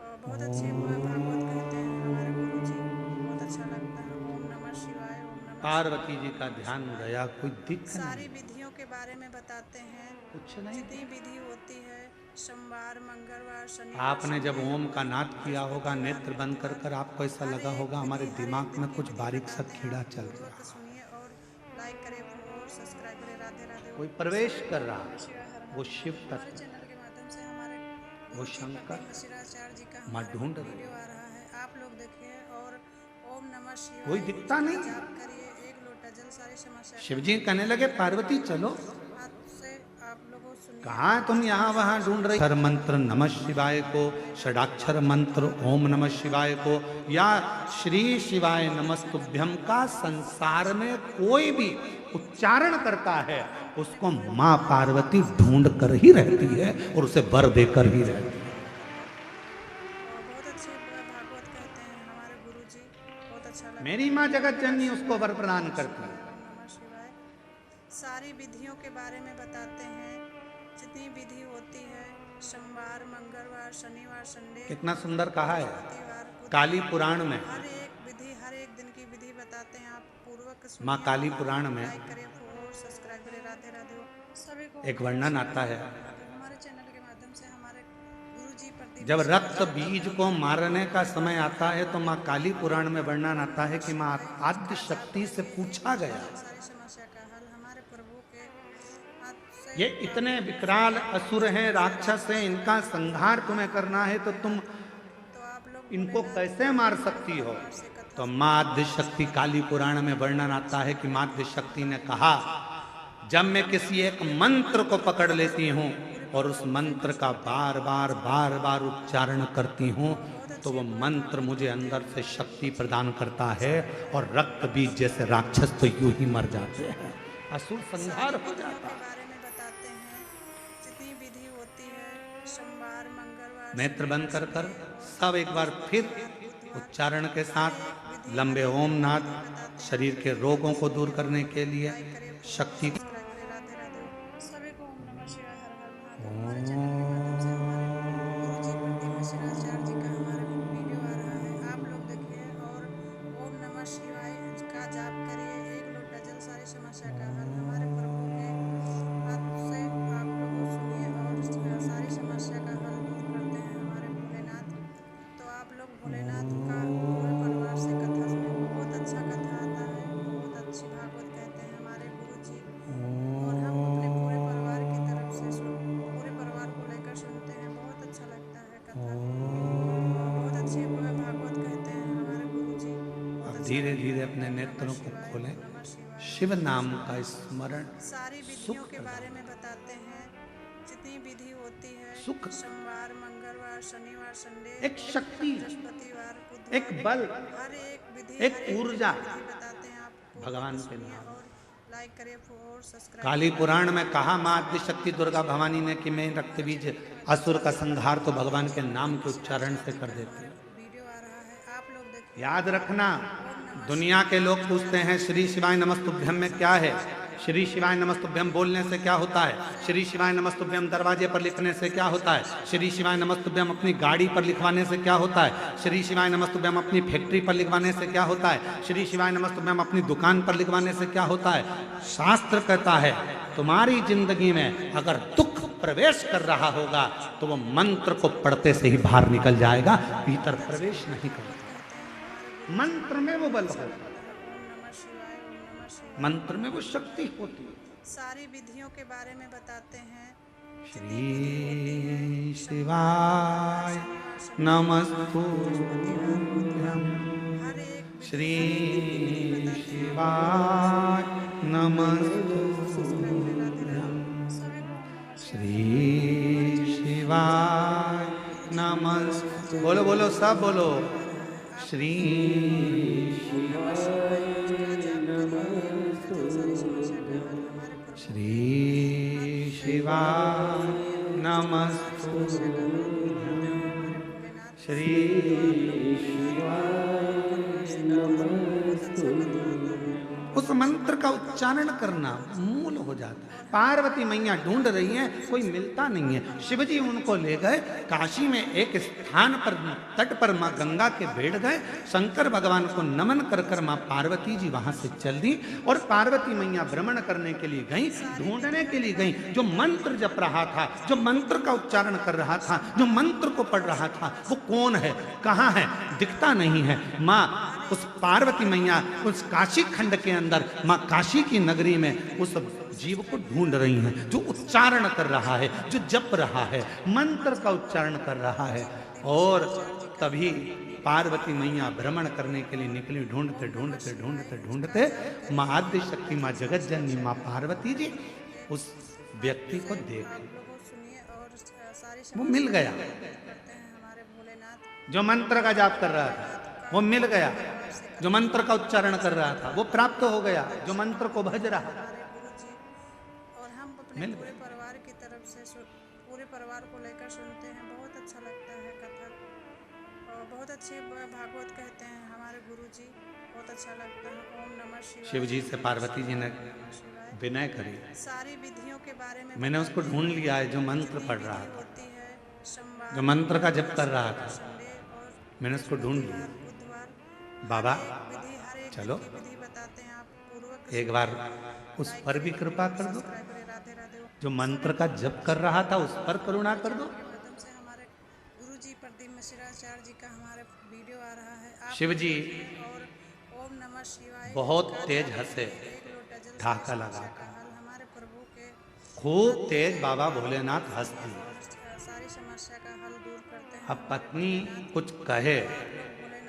और बहुत अच्छी भागवत कहते हैं हमारे गुरुजी, बहुत अच्छा लगता है। ओम नमः शिवाय, ओम नमः शिवाय, पार्वती जी ओम का नमः ध्यान शिवाय। गया, कोई दिख सारी नहीं, विधियों के बारे में बताते हैं, कुछ नहीं जितनी दिख। विधि होती है, सोमवार, मंगलवार, शनिवार, आपने जब संडे ओम का और नाद किया होगा, बृहस्पतिवार, नेत्र बंद कर बुधवार, कर आपको ऐसा हर लगा होगा एक हमारे विधि हर एक दिमाग दिन में की कुछ विधि बारीक सा बताते हैं, कीड़ा आप चल रहा, पूर्वक सुनिए और लाइक करें और सब्सक्राइब करें। राधे राधे। कोई प्रवेश सभी को कर ओम रहा, नमः शिवाय, हर हर वो शिव महादेव। हमारे तत्व, चैनल के माध्यम से हमारे वो गुरुजी शंकर प्रदीप मिश्राचार्य जी का माँ हमारा ढूंढ रहे, वीडियो आ रहा है, आप लोग देखिए और ओम नमः कोई शिवाय दिखता का नहीं। जाप करिए। एक लोटा जल सारी समस्या का शिवजी हल कहने लगे, हमारे प्रभु पार्वती के चलो, हाथ से आप लोगों सुनिए कहाँ और तुम यहाँ सारी वहाँ ढूंढ समस्या रही। का अक्षर हल मंत्र दूर नमः करते हैं शिवाय हमारे को, भोलेनाथ। षडाक्षर तो मंत्र आप ओम लोग नमः भोलेनाथ शिवाय का को या पूरे श्री परिवार से शिवाय बहुत अच्छा कथा नमस्तुभ्यम आता का है, बहुत संसार अच्छी में भागवत कोई कहते भी हैं हमारे गुरुजी। उच्चारण करता है, और हम अपने उसको पूरे माँ परिवार की पार्वती तरफ से ढूंढ कर ही पूरे रहती परिवार है को और लेकर उसे सुनते वर हैं, देकर बहुत ही अच्छा रहती लगता है। है कथा और बहुत अच्छी भागवत कहते हैं हमारे गुरुजी, बहुत अच्छा लगता मेरी है। माँ ओम जगत नमः जननी उसको शिवाय, वर ओम प्रदान नमः करती शिवाय, है। ओम नमः शिवाय। सारी विधियों के बारे में बताते हैं, जितनी विधि होती है, सोमवार, मंगलवार, शनिवार, संडे। कितना सुंदर कहा है बृहस्पतिवार, बुधवार, काली पुराण में। हर एक विधि, हर एक दिन की विधि बताते हैं, आप पूर्वक सुनिए। माँ काली पुराण में लाइक करें और सब्सक्राइब करें। राधे राधे सभी को। एक वर्णन आता है, हमारे चैनल के माध्यम से हमारे गुरुजी प्रति जब रक्त बीज को मारने का समय आता है तो माँ काली पुराण में वर्णन आता है कि माँ आद्य शक्ति से पूछा गया, सारी समस्या का हल हमारे प्रभु के हाथ से। ये इतने विकराल असुर हैं, राक्षस हैं, इनका संहार तुम्हें करना है तो तुम तो आप लोग इनको कैसे मार सकती हो? तो माँ आद्य शक्ति काली पुराण में वर्णन आता है कि माँ आद्य शक्ति ने कहा, जब मैं किसी एक मंत्र को पकड़ लेती हूँ और उस मंत्र का बार बार उच्चारण करती हूँ तो वो मंत्र मुझे अंदर से शक्ति प्रदान करता है और रक्त बीज जैसे राक्षस तो यूं ही मर जाते हैं, असुर संहार हो जाता है। बारे में बताते हैं, जितनी विधि होती है, सोमवार, मंगलवार, नेत्र बंद कर कर सब एक बार फिर उच्चारण के साथ लंबे ओम नाद शरीर के रोगों को दूर करने के लिए शक्ति। राधे राधे सभी को। ओम नमः शिवाय, हर हर महादेव। हमारे चैनल के माध्यम से हमारे गुरुजी प्रतिमा शिवाचार्य जी का हमारे वीडियो आ रहा है, आप लोग देखिए और ओम नमः शिवाय का जाप करिए। एक लोग डजल सारी समस्या का हल हमारे प्रभु के हाथ से आप लोग सुनिए और सारी समस्या का हल दूर करते हैं हमारे भोलेनाथ। तो आप लोग भोलेनाथ का पूरे परिवार से कथा सुने, बहुत अच्छा कथा आता है, बहुत अच्छी भागवत कहते हैं हमारे गुरुजी। और हम अपने पूरे परिवार की तरफ से पूरे परिवार को लेकर सुनते हैं, बहुत अच्छा लगता है कथा। बहुत अच्छी भागवत कहते हैं हमारे गुरुजी। अब धीरे धीरे अपने नेत्रों को खोलें, शिव नाम का स्मरण सारी विधियों के बारे में बताते हैं, जितनी विधि होती है, सुख, सोमवार, मंगलवार, शनिवार, संडे, एक शक्ति, बृहस्पतिवार, बुधवार, एक बल, हर एक विधि, एक ऊर्जा बताते हैं, आप भगवान के सुनिए नाम। और लाइक करिए और सब्सक्राइब। काली पुराण में कहा माँ आद्य शक्ति दुर्गा भवानी ने कि मैं रक्त बीज असुर का संहार तो भगवान के नाम के उच्चारण से कर देती हूँ। वीडियो आ रहा है, आप लोग देखिए। याद रखना, दुनिया के लोग पूछते हैं श्री शिवाय नमस्तुभ्यम में क्या है, श्री शिवाय नमस्तुभ्यम बोलने से क्या होता है, श्री शिवाय नमस्तुभ्यम दरवाजे पर लिखने से क्या होता है, श्री शिवाय नमस्तुभ्यम अपनी गाड़ी पर लिखवाने से क्या होता है, श्री शिवाय नमस्तुभ्यम अपनी फैक्ट्री पर लिखवाने से क्या होता है, श्री शिवाय नमस्तुभ्यम अपनी दुकान पर लिखवाने से क्या होता है। शास्त्र कहता है तुम्हारी जिंदगी में अगर दुख प्रवेश कर रहा होगा तो वो मंत्र को पढ़ते से ही बाहर निकल जाएगा, भीतर प्रवेश नहीं करेगा। मंत्र में वो बल होता है, मंत्र में वो शक्ति होती है। सारी विधियों के बारे में बताते हैं, श्री शिवाय नमस्तुभ्यं, श्री शिवाय नमस्तुभ्यं, श्री शिवाय नमस्तुभ्यं। बोलो बोलो सब बोलो, श्री श्री शिवाय नमस्तुभ्यं, श्री उस मंत्र का उच्चारण करना मूल हो जाता है। पार्वती मैया ढूंढ रही हैं, कोई मिलता नहीं है। शिवजी उनको ले गए काशी में एक स्थान पर, तट पर माँ गंगा के बैठ गए। शंकर भगवान को नमन कर कर माँ पार्वती जी वहां से चल दी और पार्वती मैया भ्रमण करने के लिए गई, ढूंढने के लिए गई। जो मंत्र जप रहा था, जो मंत्र का उच्चारण कर रहा था, जो मंत्र को पढ़ रहा था, वो कौन है, कहाँ है, दिखता नहीं है। माँ उस पार्वती मैया उस काशी खंड के अंदर, माँ काशी की नगरी में उस जीव को ढूंढ रही हैं, जो उच्चारण कर रहा है, जो जप रहा है, मंत्र का उच्चारण कर रहा है। और तभी पार्वती मैया भ्रमण करने के लिए निकली। ढूंढते ढूंढते ढूंढते ढूंढते माँ आद्य शक्ति, माँ जगत जननी, माँ पार्वती जी उस व्यक्ति को देख, वो मिल गया। जो मंत्र का जाप कर रहा था वो मिल गया, जो मंत्र का उच्चारण कर रहा था वो प्राप्त हो गया, जो मंत्र को भज रहा। और हम अपने पूरे परिवार की तरफ से पूरे परिवार को लेकर सुनते हैं, बहुत अच्छा लगता है कथा और बहुत अच्छी भागवत कहते हैं हमारे गुरुजी, बहुत अच्छा लगता है। ओम नमः शिवाय। शिव जी से पार्वती जी ने विनय करी, सारी विधियों के बारे में मैंने उसको ढूंढ लिया है जो मंत्र पढ़ रहा था। होती है, सोमवार, जो मंत्र का जप कर रहा था, संडे और मैंने उसको ढूंढ लिया। बुधवार बाबा विधि हर एक चलो दिन की विधि बताते हैं आप पूर्वक एक बार उस पर भी कृपा कर दो, सब्सक्राइब करें। राधे राधे। जो मंत्र का जप कर रहा था उस पर करुणा कर दो। के माध्यम से हमारे गुरु जी प्रदीप मिश्राचार्य जी का हमारे वीडियो आ रहा है, आप शिव जी और ओम नमः शिवाय बहुत का तेज जाप हंसे, करिए, एक लोटा जल से ढाका समस्या लगा का हल हमारे प्रभु के खूब तेज बाबा भोलेनाथ हंस दिए। और सारी समस्या का हल दूर करते हैं। अब पत्नी कुछ कहे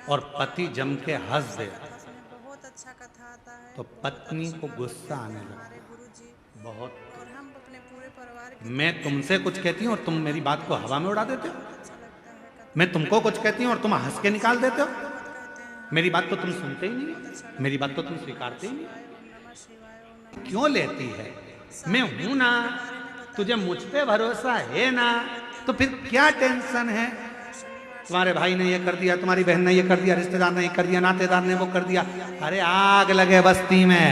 और पति जम के हंस दे कथा सुने, बहुत अच्छा कथा आता है, तो बहुत पत्नी अच्छी को बात गुस्सा कहते आने हैं लगता। हमारे गुरु जी। बहुत और हम अपने पूरे परिवार की मैं तुमसे कुछ कहती हूँ और तुम मेरी बात को हवा में उड़ा देते हो। बहुत अच्छा लगता है कथा। मैं तुमको कुछ कहती हूँ और तुम हंस के निकाल देते हो। बहुत कहते हैं मेरी बात तो तुम सुनते ही नहीं, मेरी बात तो तुम स्वीकारते ही नहीं। ओम नमः शिवाय, ओम नमः क्यों लेती है? मैं हूं ना, तुझे मुझ पे भरोसा है ना, तो फिर क्या टेंशन है? तुम्हारे भाई ने ये कर दिया, तुम्हारी बहन ने ये कर दिया, रिश्तेदार ने ये कर दिया, नातेदार ने वो कर दिया। अरे आग लगे बस्ती में,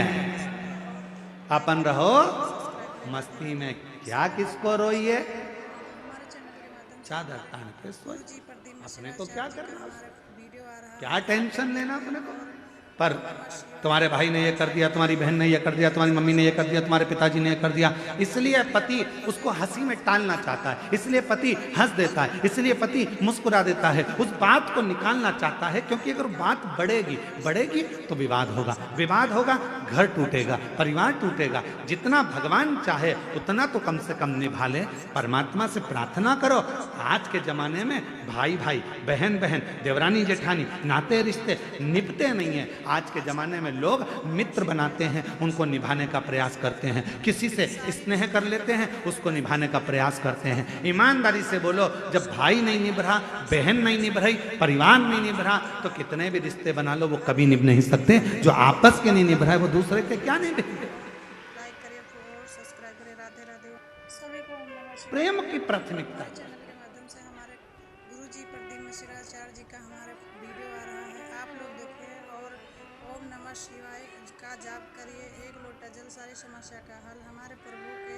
अपन रहो मस्ती में। क्या किसको रोइए? हमारे चैनल के माध्यम से चादर तान के सोए। जी प्रदीप अपने को क्या करना, हमारा वीडियो आ रहा है। क्या टेंशन लेना अपने को? पर तुम्हारे भाई ने ये कर दिया, तुम्हारी बहन ने ये कर दिया, तुम्हारी मम्मी ने ये कर दिया, तुम्हारे पिताजी ने ये कर दिया, इसलिए पति उसको हंसी में टालना चाहता है, इसलिए पति हंस देता है, इसलिए पति मुस्कुरा देता है, उस बात को निकालना चाहता है। क्योंकि अगर बात बढ़ेगी तो विवाद होगा, विवाद होगा घर टूटेगा, परिवार टूटेगा। जितना भगवान चाहे उतना तो कम से कम निभा ले। परमात्मा से प्रार्थना करो। आज के जमाने में भाई भाई, बहन बहन, देवरानी जेठानी, नाते रिश्ते निभते नहीं है। आज के जमाने में लोग मित्र बनाते हैं, उनको निभाने का प्रयास करते हैं। किसी से स्नेह कर लेते हैं, उसको निभाने का प्रयास करते हैं। ईमानदारी से बोलो, जब भाई नहीं निभ रहा, बहन नहीं निभ रही, परिवार नहीं निभ रहा, तो कितने भी रिश्ते बना लो वो कभी निभ नहीं सकते। जो आपस के नहीं निभ रहा है वो दूसरे के क्या निभे? लाइक करिए और सब्सक्राइब करिए। राधे राधे। सभी को ओम नमः शिवाय। प्रेम की प्राथमिकता। चैनल के माध्यम से हमारे गुरु जी प्रदीप मिश्राचार्य जी का हमारे वीडियो आ रहा है, आप लोग देखिए और ओम नमः शिवाय का जाप करिए, एक लोटा जल सारी समस्या का हल हमारे प्रभु के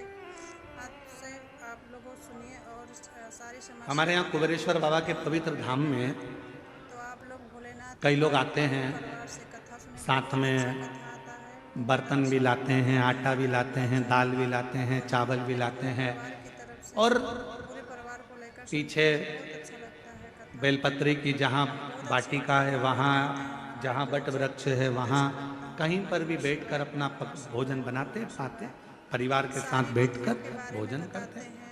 हाथ से आप लोगों सुनिए और सारी समस्या। हमारे यहाँ कुबेरेश्वर बाबा के पवित्र धाम में तो आप लोग भोलेनाथ कई लोग आते हैं, परिवार से कथा सुने, साथ में कथा आता है बर्तन भी लाते हैं, आटा भी लाते हैं, दाल भी लाते हैं, चावल भी लाते हैं, की तरफ से और पूरे परिवार को लेकर पीछे बहुत अच्छा लगता है कथा। बेलपत्री की जहाँ वाटिका है, वहाँ जहाँ बट वृक्ष है, वहाँ कहीं पर भी बैठकर अपना भोजन बनाते खाते, परिवार के साथ बैठकर भोजन करते हैं।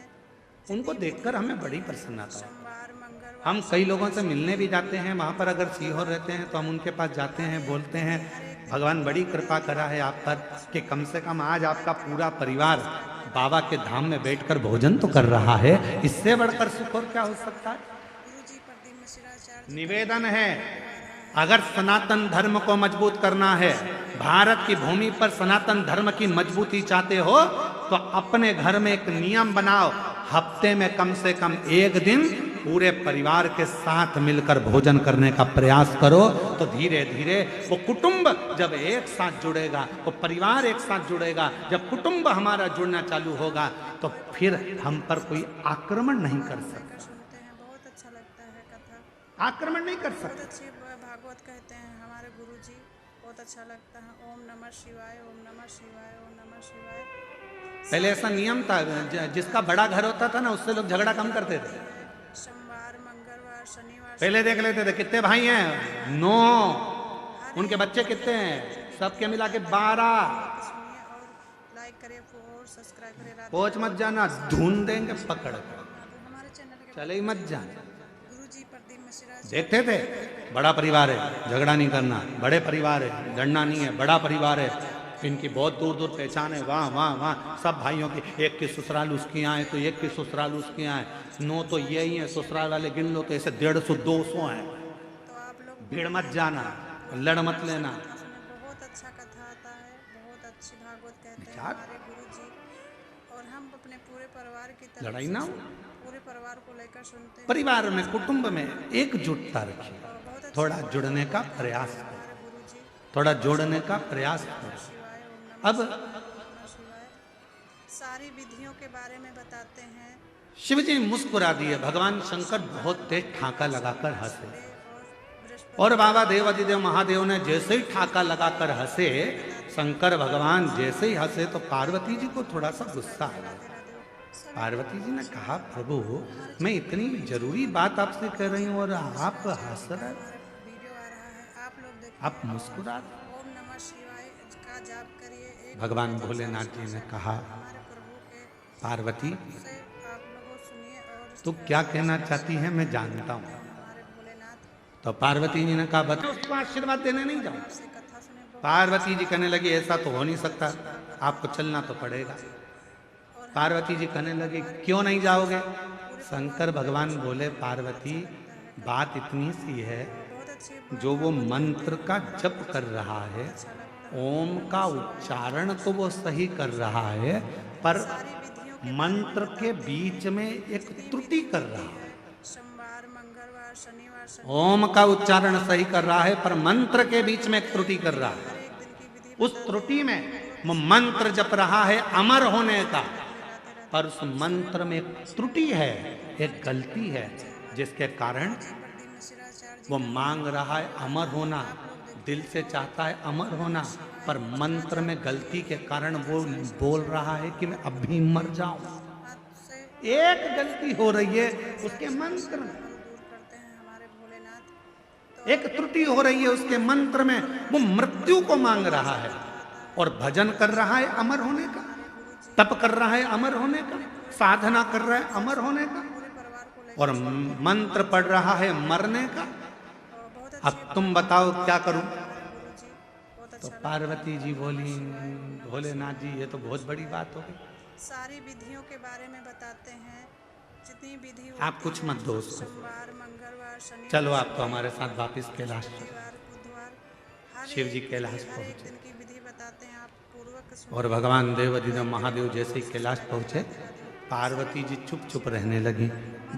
उनको देखकर हमें बड़ी प्रसन्नता है। सोमवार, मंगलवार, हम कई लोगों से मिलने भी जाते हैं, वहाँ पर अगर सीहोर रहते हैं तो हम उनके पास जाते हैं, बोलते हैं भगवान बड़ी कृपा करा है आप पर कि कम से कम आज आपका पूरा परिवार बाबा के धाम में बैठकर भोजन तो कर रहा है। इससे बढ़कर सुख और क्या हो सकता है? गुरु जी प्रदीप मिश्राचार्य निवेदन है, अगर सनातन धर्म को मजबूत करना है, भारत की भूमि पर सनातन धर्म की मजबूती चाहते हो, तो अपने घर में एक नियम बनाओ, हफ्ते में कम से कम एक दिन पूरे परिवार के साथ मिलकर भोजन करने का प्रयास करो। तो धीरे धीरे वो कुटुंब जब एक साथ जुड़ेगा, वो परिवार एक साथ जुड़ेगा, जब कुटुंब हमारा जुड़ना चालू होगा, तो फिर हम पर कोई आक्रमण नहीं कर सकता। सुनते हैं, बहुत अच्छा लगता है कथा, आक्रमण नहीं कर बहुत सकता। अच्छी भागवत कहते हैं हमारे गुरु जी, बहुत अच्छा लगता है। ओम नमः शिवाय, ओम नमः शिवाय, ओम नमः शिवाय। पहले ऐसा नियम था, जिसका बड़ा घर होता था ना, उससे लोग झगड़ा कम करते थे। सोमवार, मंगलवार, शनिवार, पहले देख लेते थे कितने भाई हैं, 9, उनके बच्चे कितने हैं, सबके मिला के 12। सुनिए और लाइक करिए और सब्सक्राइब करिए। राधे पहुंच मत जाना, ढूंढ देंगे पकड़ कर, राधे। हमारे चैनल के चले ही मत जाना। गुरु जी प्रदीप मिश्रा देखते थे बड़ा परिवार है, झगड़ा नहीं करना, बड़े परिवार है, लड़ना नहीं है, बड़ा परिवार है, इनकी बहुत दूर दूर पहचान है, वहाँ वहाँ वहाँ सब भाइयों की, एक की ससुराल उसकी यहाँ है तो एक की ससुराल उसकी यहाँ है, 9 तो ये ही है, ससुराल वाले गिन लो तो ऐसे 150 200 हैं। तो आप लोग भीड़ मत जाना, लड़ मत लेना। बहुत अच्छा कथा आता है, बहुत अच्छी भागवत कहते हैं क्या? हमारे गुरु जी, और हम अपने पूरे परिवार की तरफ लड़ाई से ना हो, पूरे परिवार को लेकर सुनते हैं। परिवार में कुटुंब में एकजुटता रखिए, बहुत अच्छा थोड़ा जुड़ने का प्रयास करो, हमारे गुरु जी। थोड़ा जोड़ने का प्रयास करो। शिवाय, ओम नमः अब शिवाय। सारी विधियों के बारे में बताते हैं, शिव जी मुस्कुरा दिए। भगवान शंकर बहुत तेज ठाका लगाकर हंसे। और बाबा देवादिदेव महादेव ने जैसे ही ठाका लगाकर हंसे, शंकर भगवान जैसे ही हंसे तो पार्वती जी को थोड़ा सा गुस्सा आ गया। पार्वती जी ने कहा, प्रभु मैं इतनी जरूरी बात आपसे कह रही हूँ और आप हंस रहे, वीडियो आ रहा है, आप लोग देखिए। आप मुस्कुरा रहे। ओम नमः शिवाय का जाप करिए। भगवान भोलेनाथ जी ने कहा, हमारे प्रभु के पार्वती से आप लोगों सुनिए और तू क्या कहना चाहती है मैं जानता हूँ। हमारे भोलेनाथ तो पार्वती जी ने कहा, बता, उसको आशीर्वाद देने नहीं जाऊँ। से कथा सुने। पार्वती जी कहने लगी, ऐसा तो हो नहीं सकता, आपको चलना तो पड़ेगा। पार्वती जी कहने लगी, क्यों नहीं जाओगे? शंकर भगवान बोले, पार्वती बात इतनी सी है, बहुत अच्छी जो वो मंत्र का जप कर रहा है, ओम का उच्चारण तो वो सही कर रहा है, पर मंत्र के बीच में एक त्रुटि कर रहा है। सोमवार, मंगलवार, शनिवार, ओम का उच्चारण सही कर रहा है, पर मंत्र के बीच में एक त्रुटि कर रहा है। एक दिन की विधि उस त्रुटि में वो मंत्र जप रहा है अमर होने का, पर उस मंत्र में एक त्रुटि है, एक गलती है, जिसके कारण वो मांग रहा है अमर होना, दिल से चाहता है अमर होना, पर मंत्र में गलती के कारण वो बोल रहा है कि मैं अभी मर जाऊं। एक गलती हो रही है उसके मंत्र में, दूर करते हैं हमारे भोलेनाथ। एक त्रुटि हो रही है उसके मंत्र में। वो मृत्यु को मांग रहा है और भजन कर रहा है अमर होने का, तप कर रहा है अमर होने का, साधना कर रहा है अमर होने का, और मंत्र पढ़ रहा है मरने का। अब तुम बताओ क्या करूं? तो पार्वती जी बोली, भोलेनाथ जी ये तो बहुत बड़ी बात हो गई, सारी विधियों के बारे में बताते हैं, जितनी विधि आप कुछ मत दो उसको। सोमवार, मंगलवार, शनिवार, चलो आप तो हमारे साथ वापिस कैलाश चलो। शनिवार, बुधवार, हर शिव जी एक कैलाश हर एक पहुंचे दिन की विधि बताते हैं, आप पूर्वक सुनिए। और भगवान देवादिदेव महादेव जैसे ही कैलाश पहुंचे, पार्वती जी चुप चुप रहने लगी,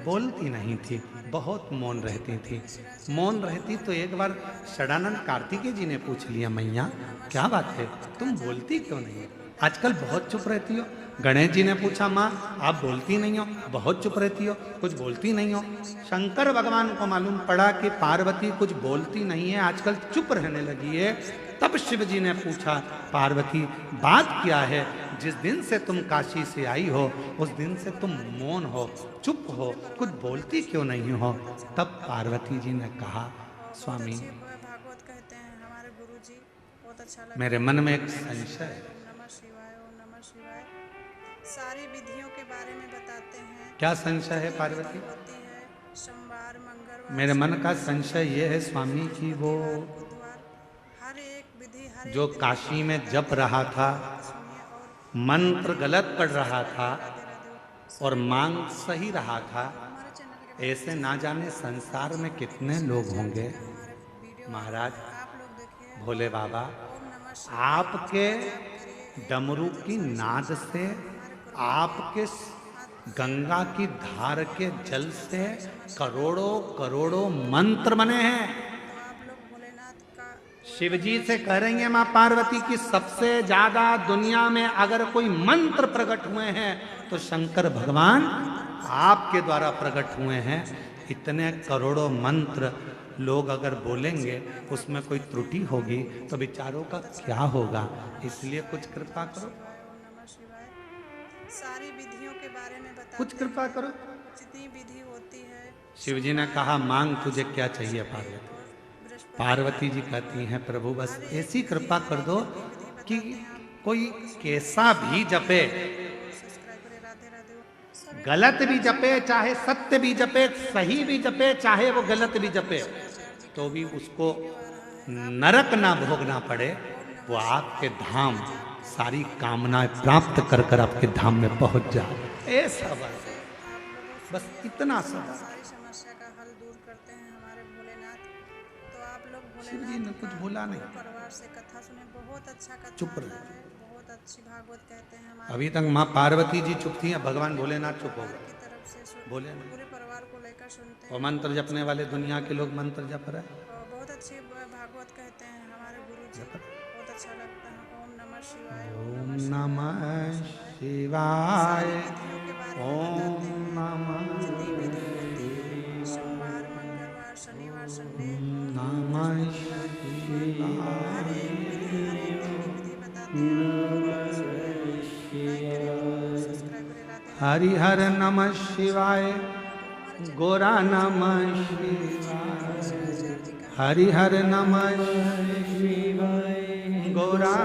बोलती नहीं थी, बहुत मौन रहती थी। मौन रहती तो एक बार षडानंद कार्तिकेय जी ने पूछ लिया, मैया क्या बात है, तुम बोलती क्यों नहीं हो, आजकल बहुत चुप रहती हो। गणेश जी ने पूछा, माँ आप बोलती नहीं हो, बहुत चुप रहती हो, कुछ बोलती नहीं हो। शंकर भगवान को मालूम पड़ा कि पार्वती कुछ बोलती नहीं है, आजकल चुप रहने लगी है। तब शिव जी ने पूछा, पार्वती बात क्या है, जिस दिन से तुम काशी से आई हो उस दिन से तुम मौन हो, चुप हो, कुछ बोलती क्यों नहीं हो? तब पार्वती जी ने कहा, स्वामी भागवत कहते हैं हमारे गुरुजी, बहुत अच्छा लगता है। मेरे मन में एक संशय है। ओम नमः शिवाय, ओम नमः शिवाय। सारी विधियों के बारे में बताते हैं, क्या संशय है पार्वती? होती है सोमवार, मंगलवार, मेरे मन का संशय ये है स्वामी कि वो बुधवार, हर एक विधि हर जो काशी में जप रहा था, मंत्र गलत पढ़ रहा था और मांग सही रहा था, ऐसे ना जाने संसार में कितने लोग होंगे। महाराज आप लोग देखिए। भोले बाबा, ओम नमः आपके डमरू की नाद से, आपके गंगा की धार के जल से करोड़ों करोड़ों मंत्र बने हैं। आप लोग भोलेनाथ का शिव जी से कह रही हैं माँ पार्वती की सबसे ज्यादा दुनिया में अगर कोई मंत्र प्रकट हुए हैं तो शंकर भगवान आपके द्वारा प्रकट हुए हैं। इतने करोड़ों मंत्र लोग अगर बोलेंगे उसमें कोई त्रुटि होगी तो विचारों का क्या होगा? इसलिए कुछ कृपा करो, ओम नमः शिवाय। सारी विधियों के बारे में बताते कुछ कृपा करो। जितनी विधि होती है। शिव जी ने कहा, मांग तुझे क्या चाहिए पार्वती? पार्वती जी कहती हैं, प्रभु बस ऐसी कृपा कर दो कि कोई कैसा भी जपे, राधे राधे। गलत भी जपे चाहे सत्य भी जपे, सही भी जपे चाहे वो गलत भी जपे, तो भी उसको नरक ना भोगना पड़े, वो आपके धाम सारी कामनाएं प्राप्त कर कर आपके धाम में पहुंच जाए। ऐसा बस इतना सा। सारी समस्या का हल दूर करते हैं हमारे भोलेनाथ। तो आप लोग शिव जी ने कुछ बोला नहीं, परिवार से कथा सुने, बहुत अच्छा कथा चुप आता रहे। है, बहुत अच्छी भागवत कहते हैं हमारे अभी तक माँ पार्वती जी चुप थी, अब भगवान भोलेनाथ चुप हो गए, की तरफ से बोले नहीं। पूरे परिवार को लेकर सुनते हैं। और मंत्र जपने वाले दुनिया के लोग मंत्र जप रहे हैं। और बहुत अच्छी भागवत कहते हैं हमारे गुरु जी, बहुत अच्छा लगता है। ओम नमः शिवाय, ओम नमः शिवाय, विधियों के बारे में ओम बताते हैं। नमः हरिहर नमः शिवाय, गोरा नमः शिवाय, हरिहर नमः शिवाय, गोरा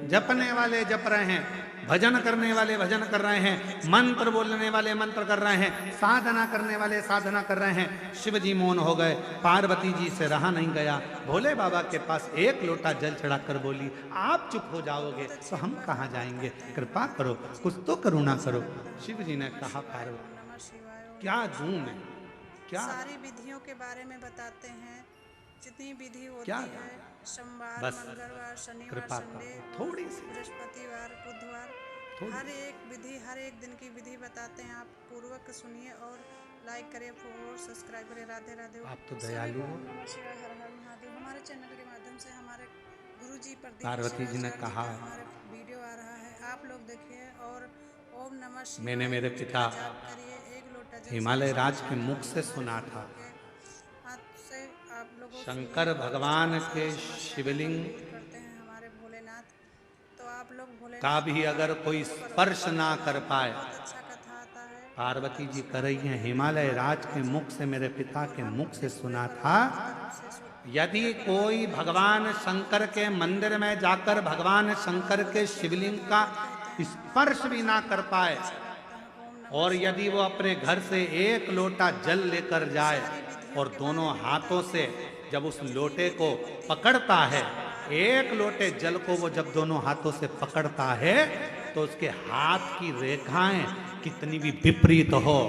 जपने वाले जप रहे हैं, भजन करने वाले भजन कर रहे हैं, मंत्र बोलने वाले मंत्र कर रहे हैं, साधना करने वाले साधना कर रहे हैं। शिव जी मौन हो गए, पार्वती जी से रहा नहीं गया। भोले बाबा के पास एक लोटा जल चढ़ाकर बोली, आप चुप हो जाओगे तो हम कहाँ जाएंगे, कृपा करो, कुछ तो करुणा करो। शिव जी ने कहा, पार्वती क्या दूं मैं, क्या सारी विधियों के बारे में बताते हैं, जितनी विधि होती क्या है, सोमवार, बस मंगलवार, शनिवार, कृपा संडे, थोड़ी सी बृहस्पतिवार, बुधवार, हर एक विधि, हर एक दिन की विधि बताते हैं। आप पूर्वक सुनिए और लाइक करें और सब्सक्राइब करें। राधे राधे। आप तो दयालु हो। नमः शिवाय, हर हर महादेव। हमारे चैनल के माध्यम से हमारे गुरुजी प्रदीप पार्वती जी ने कहा, हमारे वीडियो आ रहा है, आप लोग देखिए और ओम नमः शिवाय मैंने मेरे पिता जाप करिए। एक लोटा जल हिमालय राज के मुख से सुना था, हाथ से आप लोगों शंकर भगवान के शिवलिंग करते हैं हमारे भोलेनाथ, तो आप लोग भोलेनाथ का भी अगर कोई स्पर्श ना कर पाए, बहुत अच्छा कथा आता है। पार्वती जी कर रही हैं, हिमालय राज के मुख से, मेरे पिता के मुख से सुना था, यदि कोई भगवान शंकर के मंदिर में जाकर भगवान शंकर के शिवलिंग का स्पर्श भी ना कर पाए, और यदि वो अपने घर से एक लोटा जल लेकर जाए और दोनों हाथों से जब उस लोटे को पकड़ता है, एक लोटे जल को वो जब दोनों हाथों से पकड़ता है, तो उसके हाथ की रेखाएं कितनी भी विपरीत हो,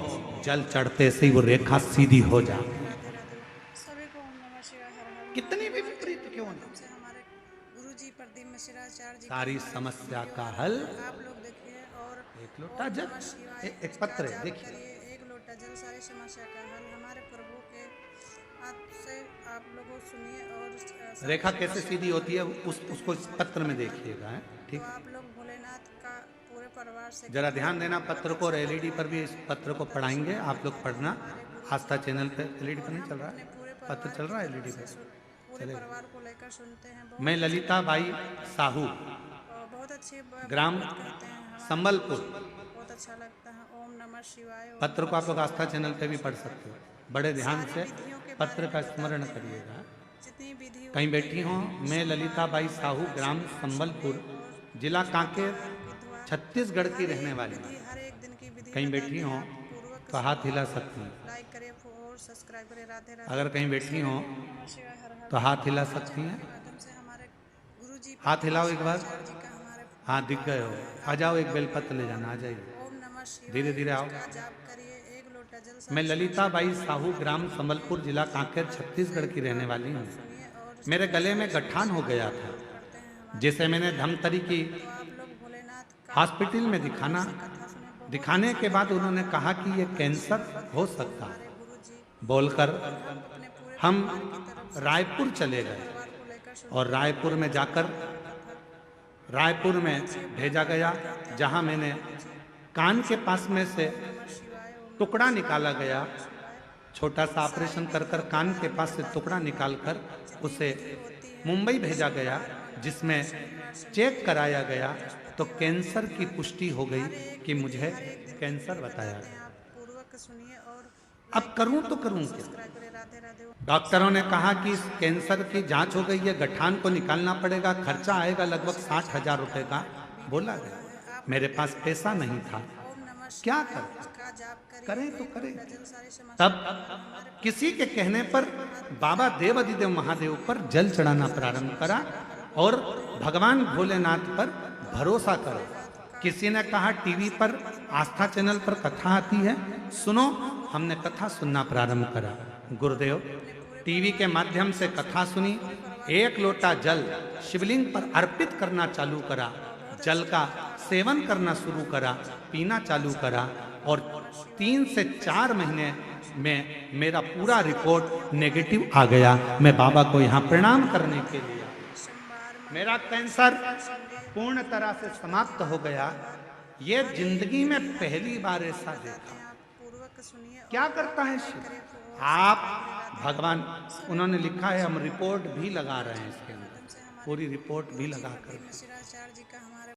जल चढ़ते से ही वो रेखा सीधी हो जाए। सभी को ओम नमः शिवाय, हर हर कितनी भी विपरीत क्यों ना, से हमारे गुरुजी प्रदीप मिश्राचार्य जी सारी समस्या का हल आप लोग देखिए और एक लोटा जल, एक पत्र है, देखिए एक लोटा जल सारी समस्या का हल हमारे प्रभु के हाथ से आप लोगों सुनिए और रेखा कैसे सीधी होती है उसको इस पत्र में देखिएगा, ठीक। तो आप लोग भोलेनाथ का पूरे परिवार से जरा ध्यान देना, पत्र को और एलईडी पर भी इस पत्र को पढ़ाएंगे, आप लोग पढ़ना। आस्था चैनल पे एलईडी पर नहीं चल रहा है, पत्र चल रहा है एलईडी पे, पूरे परिवार को लेकर सुनते हैं। मैं ललिता बाई साहू, बहुत अच्छी ग्राम कहते हैं हमारे, संबलपुर। बहुत अच्छा लगता है। ओम नमः शिवाय। पत्र को आप लोग आस्था चैनल पे भी पढ़ सकते हो, बड़े ध्यान से पत्र का स्मरण करिएगा। जितनी विधि कहीं बैठी हो, मैं ललिता बाई साहू, ग्राम संबलपुर, जिला कांकेर, छत्तीसगढ़ की रहने वाली। हर एक दिन की विधि कहीं बैठी हो तो हाथ हिला सकती हैं, लाइक करें और सब्सक्राइब करें। राधे राधे। अगर कहीं बैठी हो नमः शिवाय, हर हर तो हाथ हिला सकती हैं, माध्यम से हमारे गुरुजी हाथ हिलाओ एक बार। जी का हमारे हाँ दिख गए हो, आ जाओ, एक बेलपत्र ले जाना, आ जाइए, ओम नमः शिवाय धीरे धीरे आओ। का जाप करिए। एक लोटा जल मैं ललिता बाई साहू, ग्राम संबलपुर, जिला कांकेर, छत्तीसगढ़ की रहने वाली हूँ। मेरे गले में गठान हो गया था, जिसे मैंने धमतरी की आप लोग भोलेनाथ का हॉस्पिटल में दिखाने के बाद उन्होंने कहा कि ये कैंसर हो सकता है। गुरुजी बोलकर अपने पूरे हम रायपुर चले गए को लेकर और रायपुर में जाकर रायपुर में भेजा गया, जहां मैंने कान के पास में से टुकड़ा निकाला गया, छोटा सा ऑपरेशन कर कर कान के पास से टुकड़ा निकालकर उसे मुंबई भेजा गया, जिसमें चेक कराया गया तो कैंसर की पुष्टि हो गई कि मुझे कैंसर बताया गया। आप पूर्वक सुनिए और अब करूं तो करूं क्या? सब्सक्राइब करें। राधे राधे। डॉक्टरों ने कहा कि इस कैंसर की जांच हो गई है, गठान को निकालना पड़ेगा, खर्चा आएगा लगभग 60,000 रुपए का बोला गया। मेरे पास पैसा नहीं था, ओम नमः क्या कर का जाप करिए। करें तो करें। जल सारी समस्या तब किसी के कहने पर बाबा देवाधिदेव महादेव पर जल चढ़ाना प्रारंभ करा और भगवान भोलेनाथ पर भरोसा करो। किसी ने कहा टीवी पर आस्था चैनल पर कथा आती है, सुनो। हमने कथा सुनना प्रारंभ करा। गुरुदेव टीवी के माध्यम से कथा सुनी, एक लोटा जल शिवलिंग पर अर्पित करना चालू करा, जल का सेवन करना शुरू करा, पीना चालू करा, और 3 से 4 महीने में मेरा पूरा रिपोर्ट नेगेटिव आ गया। मैं बाबा को यहाँ प्रणाम करने के लिए, मेरा कैंसर पूर्ण तरह से समाप्त हो गया। ये जिंदगी में पहली बार ऐसा देखा। पूर्वक सुनिए। क्या करता है शिव? आप भगवान उन्होंने लिखा है, हम रिपोर्ट भी लगा रहे हैं इसके अंदर, से हमारे पूरी रिपोर्ट भी लगा कर मिश्राचार्य जी का हमारे